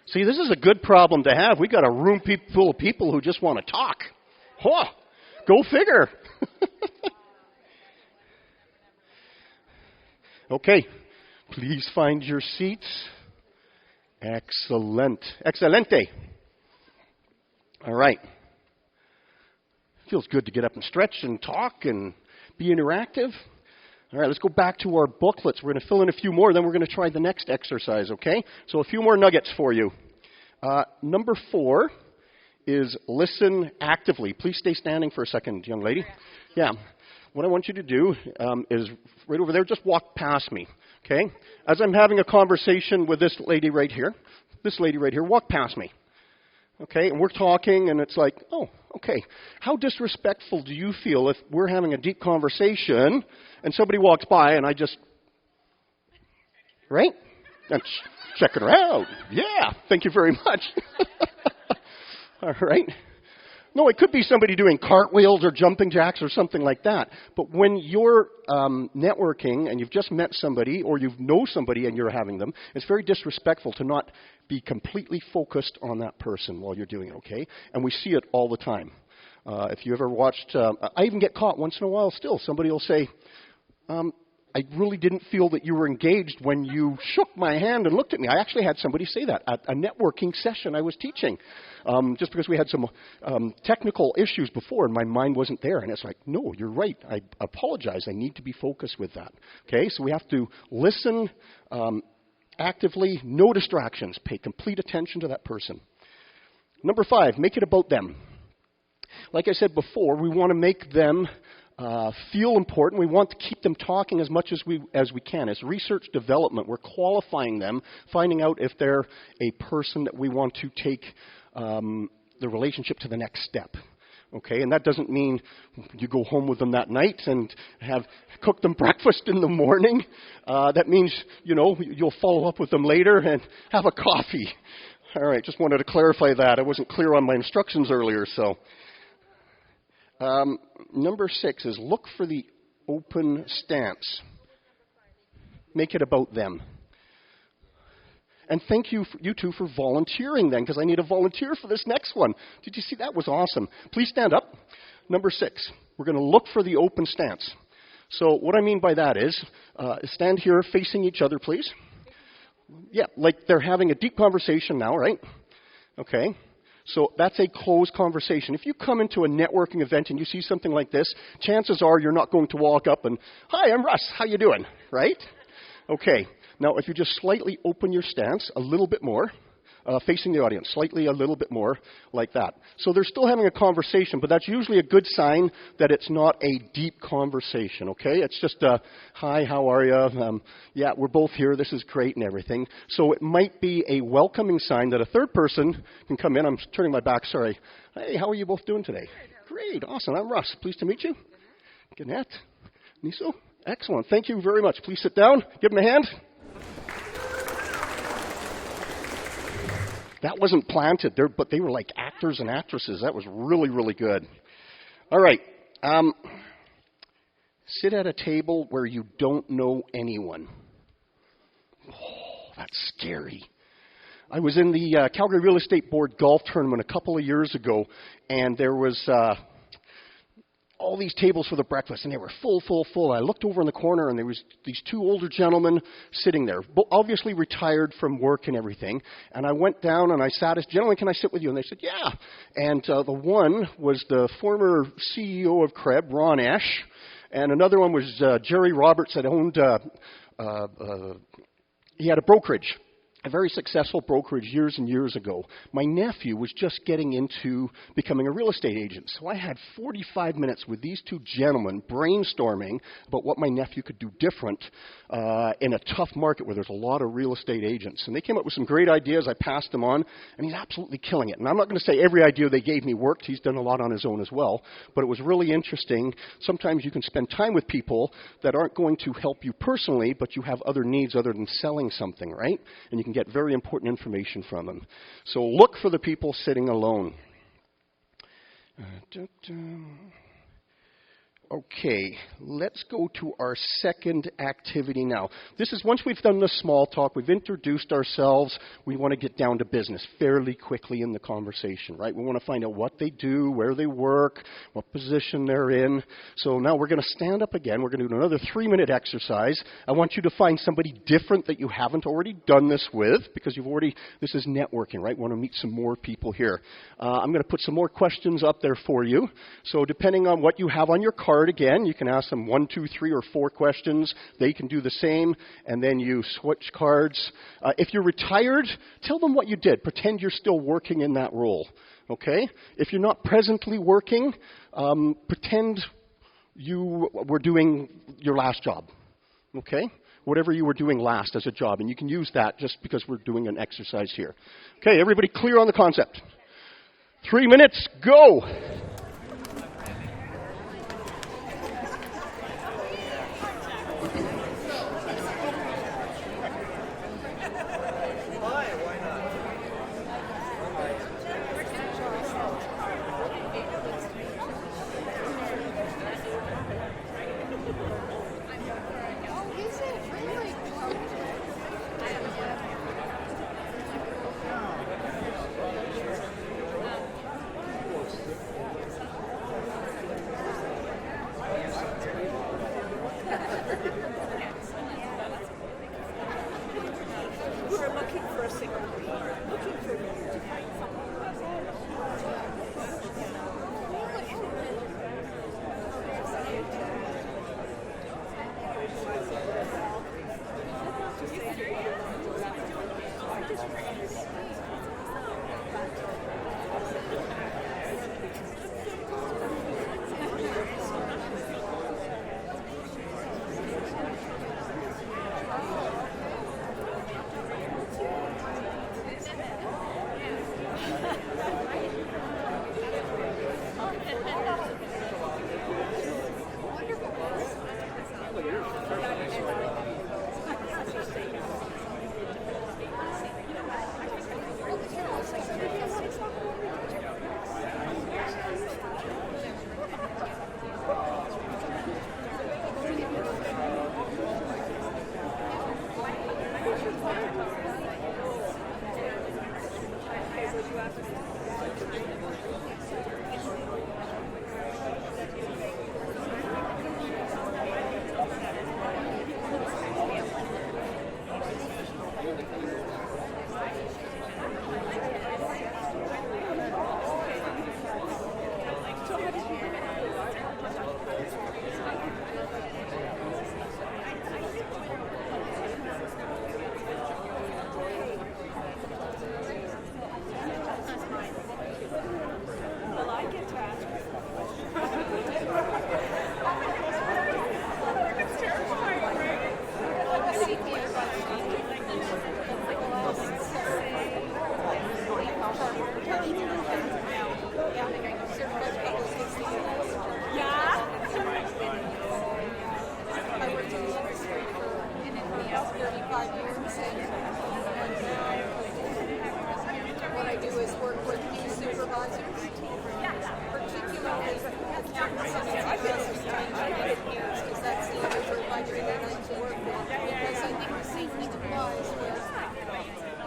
See, this is a good problem to have. We got a room full of people who just want to talk. Huh. Go figure. Okay, please find your seats. Excellent. Excelente. All right. Feels good to get up and stretch and talk and be interactive. All right, let's go back to our booklets. We're going to fill in a few more, then we're going to try the next exercise, okay? So a few more nuggets for you. Number 4 is listen actively. Please stay standing for a second, young lady. Yeah. What I want you to do is right over there, just walk past me, okay? As I'm having a conversation with this lady right here, walk past me, okay? And we're talking, and it's like, oh, okay. How disrespectful do you feel if we're having a deep conversation and somebody walks by and I just, right? I'm checking her out. Yeah, thank you very much. All right. No, it could be somebody doing cartwheels or jumping jacks or something like that. But when you're networking and you've just met somebody or you know somebody and you're having them, it's very disrespectful to not be completely focused on that person while you're doing it, okay? And we see it all the time. If you ever watched, I even get caught once in a while still. Somebody will say, I really didn't feel that you were engaged when you shook my hand and looked at me. I actually had somebody say that at a networking session I was teaching, just because we had some technical issues before and my mind wasn't there. And it's like, no, you're right. I apologize. I need to be focused with that. Okay, so we have to listen actively, no distractions. Pay complete attention to that person. Number 5, make it about them. Like I said before, we want to make them feel important. We want to keep them talking as much as we can. It's research development. We're qualifying them, finding out if they're a person that we want to take the relationship to the next step. Okay, and that doesn't mean you go home with them that night and cook them breakfast in the morning. That means, you'll follow up with them later and have a coffee. All right, just wanted to clarify that. I wasn't clear on my instructions earlier, so. Number 6 is look for the open stance. Make it about them. And thank you, you two, for volunteering then, because I need a volunteer for this next one. Did you see? That was awesome. Please stand up. Number 6, we're going to look for the open stance. So what I mean by that is, stand here facing each other, please. Yeah, like they're having a deep conversation now, right? Okay. So that's a closed conversation. If you come into a networking event and you see something like this, chances are you're not going to walk up and, hi, I'm Russ, how you doing, right? Okay. Now, if you just slightly open your stance a little bit more, facing the audience, slightly a little bit more, like that. So they're still having a conversation, but that's usually a good sign that it's not a deep conversation, okay? It's just a, hi, how are you? Yeah, we're both here, this is great and everything. So it might be a welcoming sign that a third person can come in. I'm turning my back, sorry. Hey, how are you both doing today? Great, awesome, I'm Russ. Pleased to meet you. Gannett, Niso, excellent. Thank you very much. Please sit down, give them a hand. That wasn't planted there, but they were like actors and actresses. That was really, really good. All right. Sit at a table where you don't know anyone. Oh, that's scary. I was in the Calgary Real Estate Board golf tournament a couple of years ago, and there was all these tables for the breakfast, and they were full. I looked over in the corner, and there was these two older gentlemen sitting there, obviously retired from work and everything. And I went down, and I sat as, gentlemen, can I sit with you? And they said, yeah. And the one was the former CEO of Krebs, Ron Esch, and another one was Jerry Roberts that owned, he had a brokerage. A very successful brokerage years and years ago. My nephew was just getting into becoming a real estate agent. So I had 45 minutes with these two gentlemen brainstorming about what my nephew could do different in a tough market where there's a lot of real estate agents. And they came up with some great ideas. I passed them on, and he's absolutely killing it. And I'm not going to say every idea they gave me worked. He's done a lot on his own as well. But it was really interesting. Sometimes you can spend time with people that aren't going to help you personally, but you have other needs other than selling something, right? And you can get very important information from them. So look for the people sitting alone. Okay, let's go to our second activity now. This is once we've done the small talk, we've introduced ourselves, we want to get down to business fairly quickly in the conversation, right? We want to find out what they do, where they work, what position they're in. So now we're going to stand up again. We're going to do another 3-minute exercise. I want you to find somebody different that you haven't already done this with, because this is networking, right? We want to meet some more people here. I'm going to put some more questions up there for you. So depending on what you have on your card, again, you can ask them 1, 2, 3, or 4 questions. They can do the same, and then you switch cards. If you're retired, tell them what you did. Pretend you're still working in that role. Okay? If you're not presently working, pretend you were doing your last job. Okay? Whatever you were doing last as a job, and you can use that just because we're doing an exercise here. Okay, everybody clear on the concept? 3 minutes, go!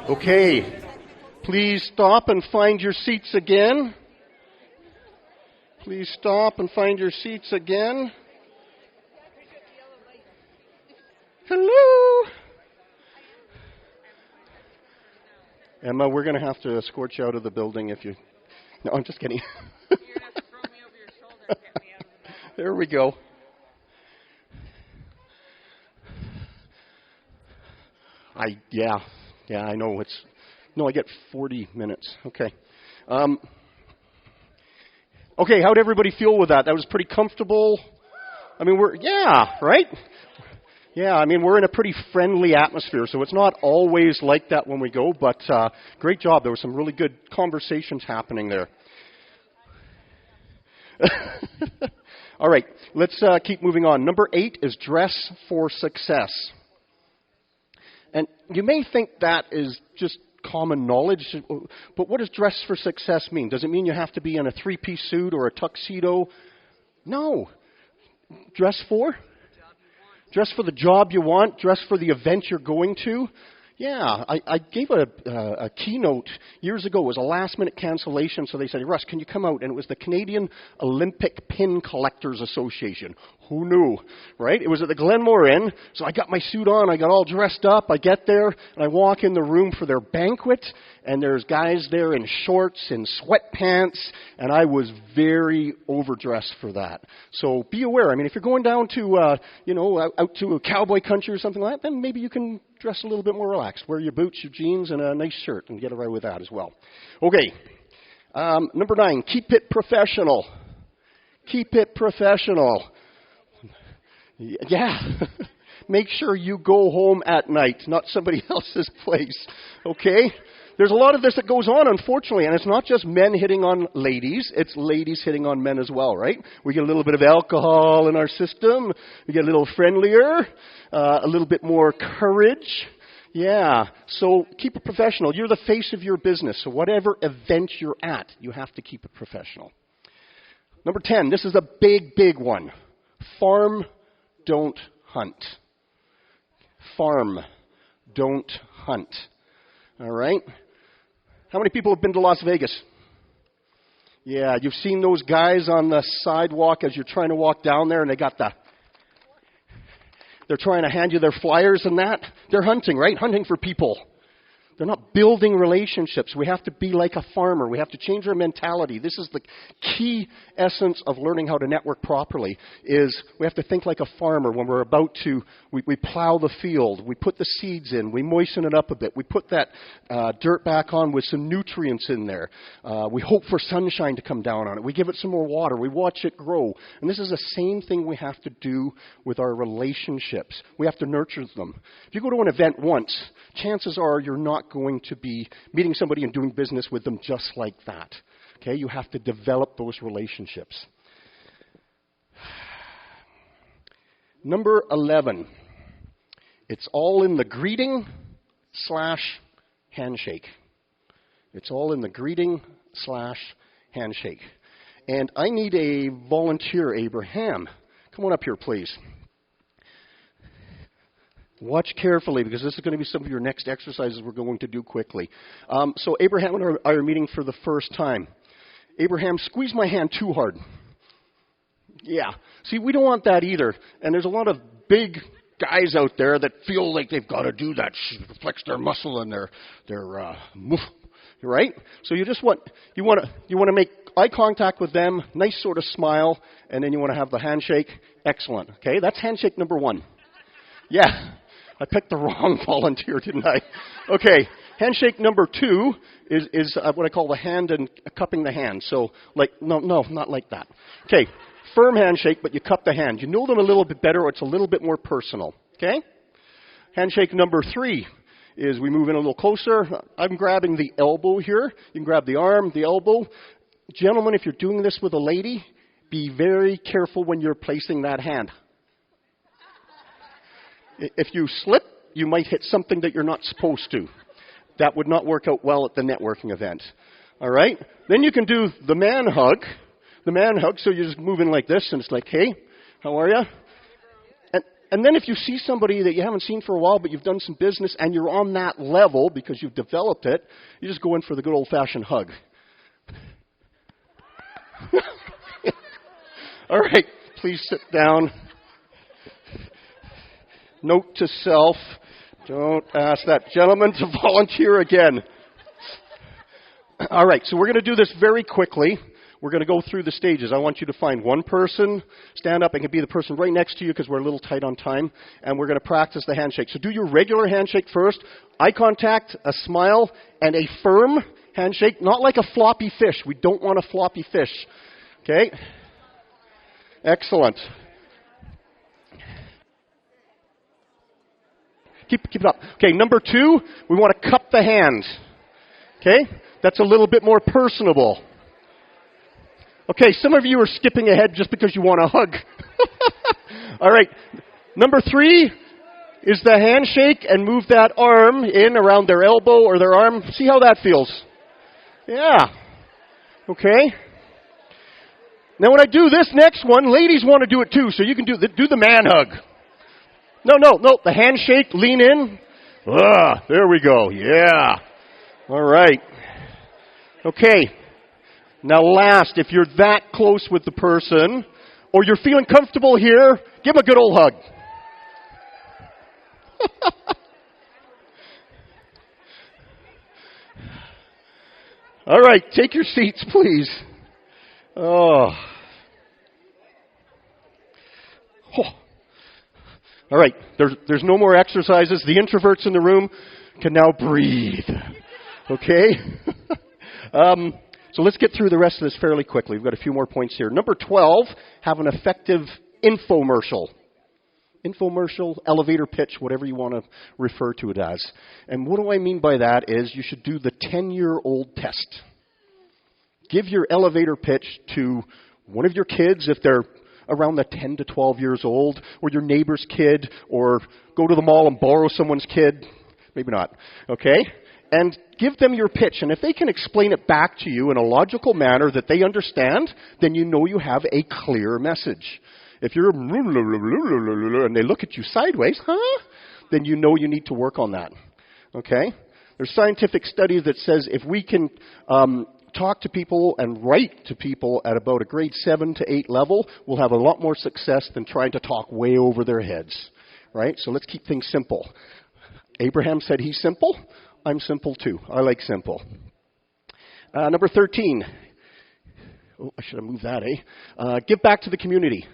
Okay, Please stop and find your seats again. Please stop and find your seats again. Hello. Emma, we're going to have to escort you out of the building if you... No, I'm just kidding. You're going to have to throw me over your shoulder and get me out of the building. There we go. Yeah, I know. I get 40 minutes. Okay. Okay, how'd everybody feel with that? That was pretty comfortable. I mean, right? Yeah, I mean, we're in a pretty friendly atmosphere, so it's not always like that when we go, but great job. There were some really good conversations happening there. All right, let's keep moving on. Number 8 is dress for success. And you may think that is just common knowledge, but what does dress for success mean? Does it mean you have to be in a 3-piece suit or a tuxedo? No. Dress for? Dress for the job you want. Dress for the event you're going to. Yeah, I gave a keynote years ago. It was a last-minute cancellation, so they said, Russ, can you come out? And it was the Canadian Olympic Pin Collectors Association. Who knew, right? It was at the Glenmore Inn, so I got my suit on, I got all dressed up, I get there, and I walk in the room for their banquet, and there's guys there in shorts and sweatpants, and I was very overdressed for that. So be aware. I mean, if you're going down to, out to a cowboy country or something like that, then maybe you can dress a little bit more relaxed. Wear your boots, your jeans, and a nice shirt, and get away with that as well. Okay, number 9, keep it professional. Keep it professional. Yeah. Make sure you go home at night, not somebody else's place. Okay? There's a lot of this that goes on, unfortunately, and it's not just men hitting on ladies. It's ladies hitting on men as well, right? We get a little bit of alcohol in our system. We get a little friendlier, a little bit more courage. Yeah. So keep it professional. You're the face of your business. So whatever event you're at, you have to keep it professional. Number 10, this is a big, big one. Farm, don't hunt. Farm, don't hunt. All right? How many people have been to Las Vegas? Yeah, you've seen those guys on the sidewalk as you're trying to walk down there, and they're trying to hand you their flyers and that. They're hunting, right? Hunting for people. They're not building relationships. We have to be like a farmer. We have to change our mentality. This is the key essence of learning how to network properly, is we have to think like a farmer when we're about to, we plow the field, we put the seeds in, we moisten it up a bit, we put that dirt back on with some nutrients in there. We hope for sunshine to come down on it. We give it some more water. We watch it grow. And this is the same thing we have to do with our relationships. We have to nurture them. If you go to an event once, chances are you're not going to be meeting somebody and doing business with them just like that. Okay, you have to develop those relationships. Number 11. It's all in the greeting/handshake. It's all in the greeting/handshake. And I need a volunteer, Abraham. Come on up here, please. Watch carefully, because this is going to be some of your next exercises we're going to do quickly. So Abraham and I are meeting for the first time. Abraham, squeeze my hand too hard. Yeah. See, we don't want that either. And there's a lot of big guys out there that feel like they've got to do that, flex their muscle and their right? So you want to make eye contact with them, nice sort of smile, and then you want to have the handshake. Excellent. Okay, that's handshake number 1. Yeah. I picked the wrong volunteer, didn't I? Okay, handshake number 2 is what I call the hand and cupping the hand. So, no, not like that. Okay, firm handshake, but you cup the hand. You know them a little bit better, or it's a little bit more personal. Okay? Handshake number 3 is we move in a little closer. I'm grabbing the elbow here. You can grab the arm, the elbow. Gentlemen, if you're doing this with a lady, be very careful when you're placing that hand. If you slip, you might hit something that you're not supposed to. That would not work out well at the networking event. All right? Then you can do the man hug. The man hug, so you're just moving like this, and it's like, hey, how are you? And then if you see somebody that you haven't seen for a while, but you've done some business and you're on that level because you've developed it, you just go in for the good old-fashioned hug. All right, please sit down. Note to self, don't ask that gentleman to volunteer again. All right, so we're going to do this very quickly. We're going to go through the stages. I want you to find one person, stand up. It can be the person right next to you because we're a little tight on time. And we're going to practice the handshake. So do your regular handshake first. Eye contact, a smile, and a firm handshake. Not like a floppy fish. We don't want a floppy fish. Okay? Excellent. Keep it up. Okay, number 2, we want to cup the hand. Okay? That's a little bit more personable. Okay, some of you are skipping ahead just because you want a hug. All right. Number 3 is the handshake and move that arm in around their elbow or their arm. See how that feels? Yeah. Okay. Now when I do this next one, ladies want to do it too, so you can do the man hug. No. The handshake, lean in. There we go. Yeah. All right. Okay. Now last, if you're that close with the person, or you're feeling comfortable here, give them a good old hug. All right, take your seats, please. Oh. All right, there's no more exercises. The introverts in the room can now breathe. Okay? So let's get through the rest of this fairly quickly. We've got a few more points here. Number 12, have an effective infomercial. Infomercial, elevator pitch, whatever you want to refer to it as. And what do I mean by that is you should do the 10-year-old test. Give your elevator pitch to one of your kids if they're around the 10 to 12 years old, or your neighbor's kid, or go to the mall and borrow someone's kid. Maybe not. Okay? And give them your pitch. And if they can explain it back to you in a logical manner that they understand, then you know you have a clear message. If you're and they look at you sideways, then you know you need to work on that. Okay? There's scientific studies that says if we can talk to people and write to people at about a grade 7 to 8 level, we'll have a lot more success than trying to talk way over their heads. Right? So let's keep things simple. Abraham said he's simple. I'm simple too. I like simple. Number 13. Oh, I should have moved that, give back to the community.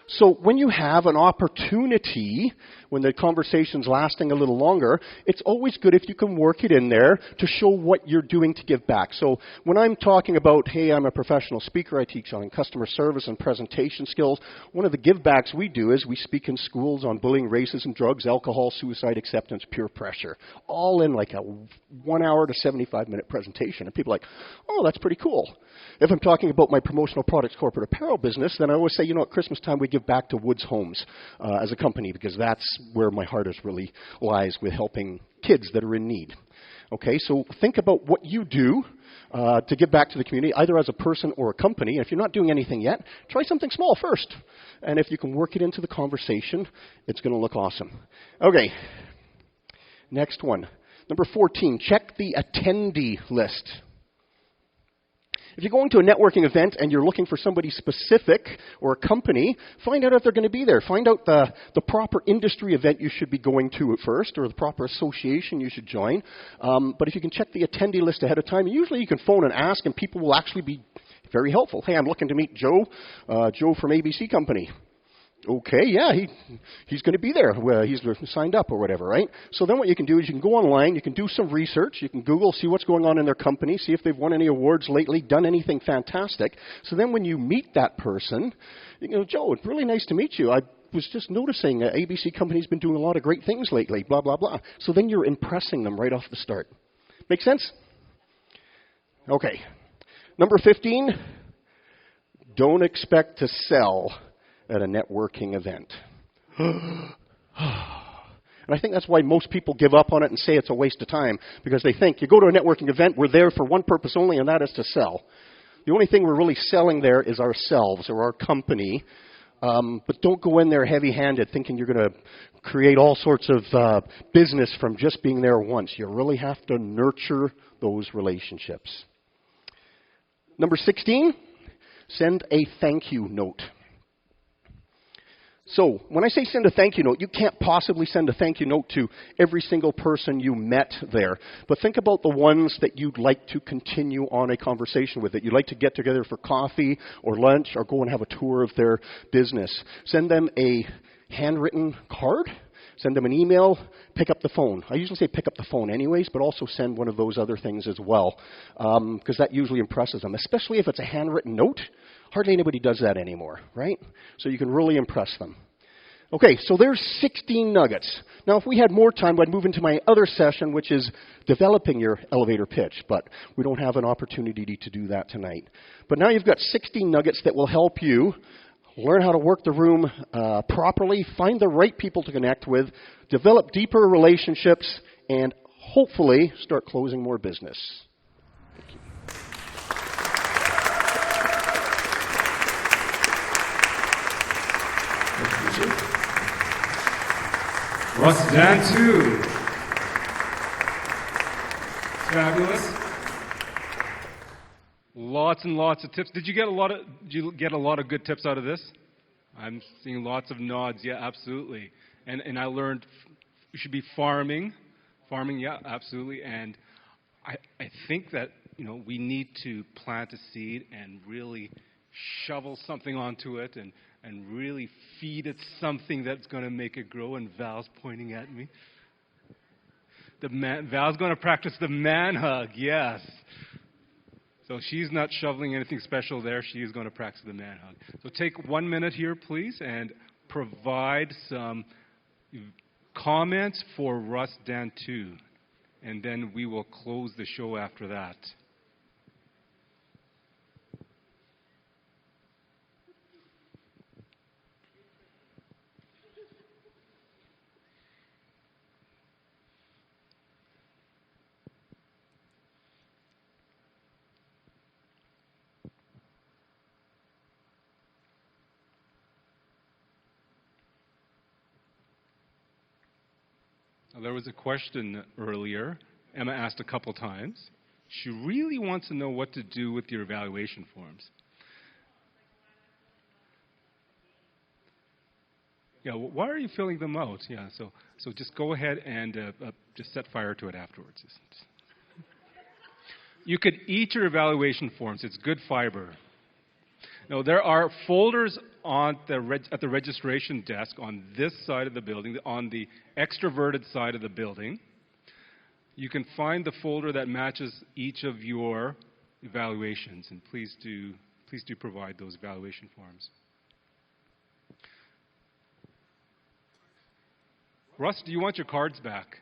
So when you have an opportunity, when the conversation's lasting a little longer, it's always good if you can work it in there to show what you're doing to give back. So when I'm talking about, hey, I'm a professional speaker, I teach on customer service and presentation skills, one of the give backs we do is we speak in schools on bullying, racism, drugs, alcohol, suicide, acceptance, peer pressure. All in like a 1 hour to 75-minute presentation. And people are like, oh, that's pretty cool. If I'm talking about my promotional products corporate apparel business, then I always say, at Christmas time we give back to Woods Homes as a company because that's where my heart is really lies with helping kids that are in need. Okay, so think about what you do to give back to the community, either as a person or a company. If you're not doing anything yet, try something small first. And if you can work it into the conversation, it's going to look awesome. Okay, next one. Number 14, check the attendee list. If you're going to a networking event and you're looking for somebody specific or a company, find out if they're going to be there. Find out the proper industry event you should be going to at first or the proper association you should join. But if you can check the attendee list ahead of time, usually you can phone and ask and people will actually be very helpful. Hey, I'm looking to meet Joe, Joe from ABC Company. Okay, yeah, he's going to be there. He's signed up or whatever, right? So then what you can do is you can go online, you can do some research, you can Google, see what's going on in their company, see if they've won any awards lately, done anything fantastic. So then when you meet that person, you go, Joe, it's really nice to meet you. I was just noticing ABC Company's been doing a lot of great things lately, blah, blah, blah. So then you're impressing them right off the start. Make sense? Okay. Number 15, don't expect to sell at a networking event. And I think that's why most people give up on it and say it's a waste of time, because they think, you go to a networking event, we're there for one purpose only, and that is to sell. The only thing we're really selling there is ourselves or our company. But don't go in there heavy-handed thinking you're going to create all sorts of business from just being there once. You really have to nurture those relationships. Number 16, send a thank you note. So when I say send a thank you note, you can't possibly send a thank you note to every single person you met there. But think about the ones that you'd like to continue on a conversation with, that you'd like to get together for coffee or lunch or go and have a tour of their business. Send them a handwritten card. Send them an email. Pick up the phone. I usually say pick up the phone anyways, but also send one of those other things as well, because that usually impresses them, especially if it's a handwritten note. Hardly anybody does that anymore, right? So you can really impress them. Okay, so there's 16 nuggets. Now, if we had more time, I'd move into my other session, which is developing your elevator pitch, but we don't have an opportunity to do that tonight. But now you've got 16 nuggets that will help you learn how to work the room properly, find the right people to connect with, develop deeper relationships, and hopefully start closing more business. Russ Dan 2. Fabulous. Lots and lots of tips. Did you get a lot of good tips out of this? I'm seeing lots of nods. Yeah, absolutely. And I learned you should be farming. Farming, yeah, absolutely. And I think that, we need to plant a seed and really shovel something onto it and really feed it something that's going to make it grow. And Val's pointing at me. Val's going to practice the man hug, yes. So she's not shoveling anything special there. She is going to practice the man hug. So take 1 minute here, please, and provide some comments for Russ Dan 2. And then we will close the show after that. There was a question earlier. Emma asked a couple times. She really wants to know what to do with your evaluation forms. Yeah, why are you filling them out? Yeah, so just go ahead and just set fire to it afterwards. You could eat your evaluation forms. It's good fiber. Now, there are folders at the registration desk on this side of the building, on the extroverted side of the building. You can find the folder that matches each of your evaluations, and please do provide those evaluation forms. Russ, do you want your cards back?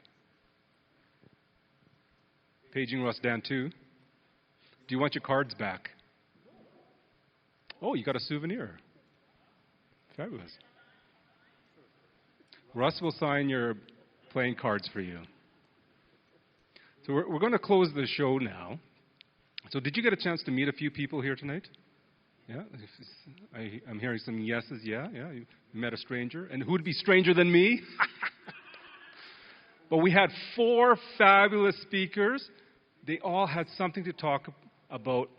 Paging Russ Dan 2. Do you want your cards back? Oh, you got a souvenir. Fabulous. Russ will sign your playing cards for you. So we're going to close the show now. So did you get a chance to meet a few people here tonight? Yeah? I'm hearing some yeses. Yeah, you met a stranger. And who would be stranger than me? But we had 4 fabulous speakers. They all had something to talk about.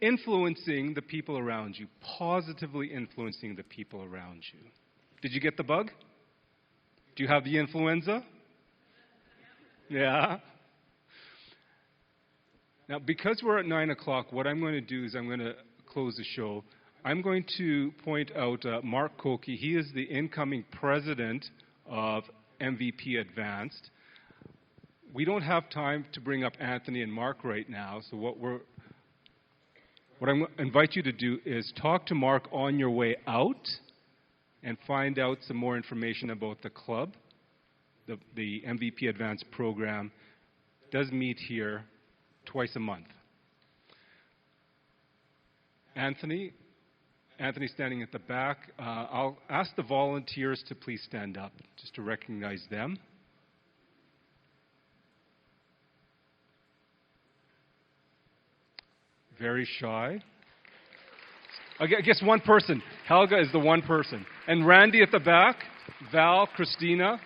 Influencing the people around you, positively influencing the people around you. Did you get the bug? Do you have the influenza? Yeah. Now, because we're at 9 o'clock, what I'm going to do is I'm going to close the show. I'm going to point out Mark Koki. He is the incoming president of MVP Advanced. We don't have time to bring up Anthony and Mark right now, so what I invite you to do is talk to Mark on your way out and find out some more information about the club. The MVP Advanced program does meet here twice a month. Anthony's standing at the back. I'll ask the volunteers to please stand up just to recognize them. Very shy. I guess one person. Helga is the one person. And Randy at the back, Val, Christina.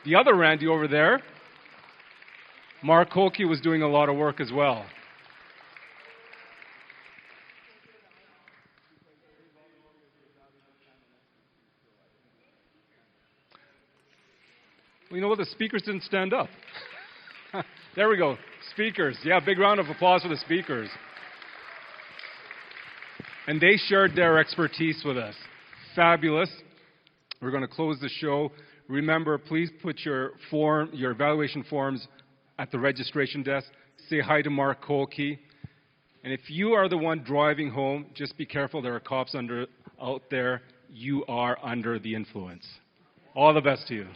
The other Randy over there, Mark Kolke, was doing a lot of work as well. Well, you know what? The speakers didn't stand up. There we go. Speakers. Yeah, big round of applause for the speakers. And they shared their expertise with us. Fabulous. We're going to close the show. Remember, please put your evaluation forms at the registration desk. Say hi to Mark Kolke. And if you are the one driving home, just be careful. There are cops out there. You are under the influence. All the best to you.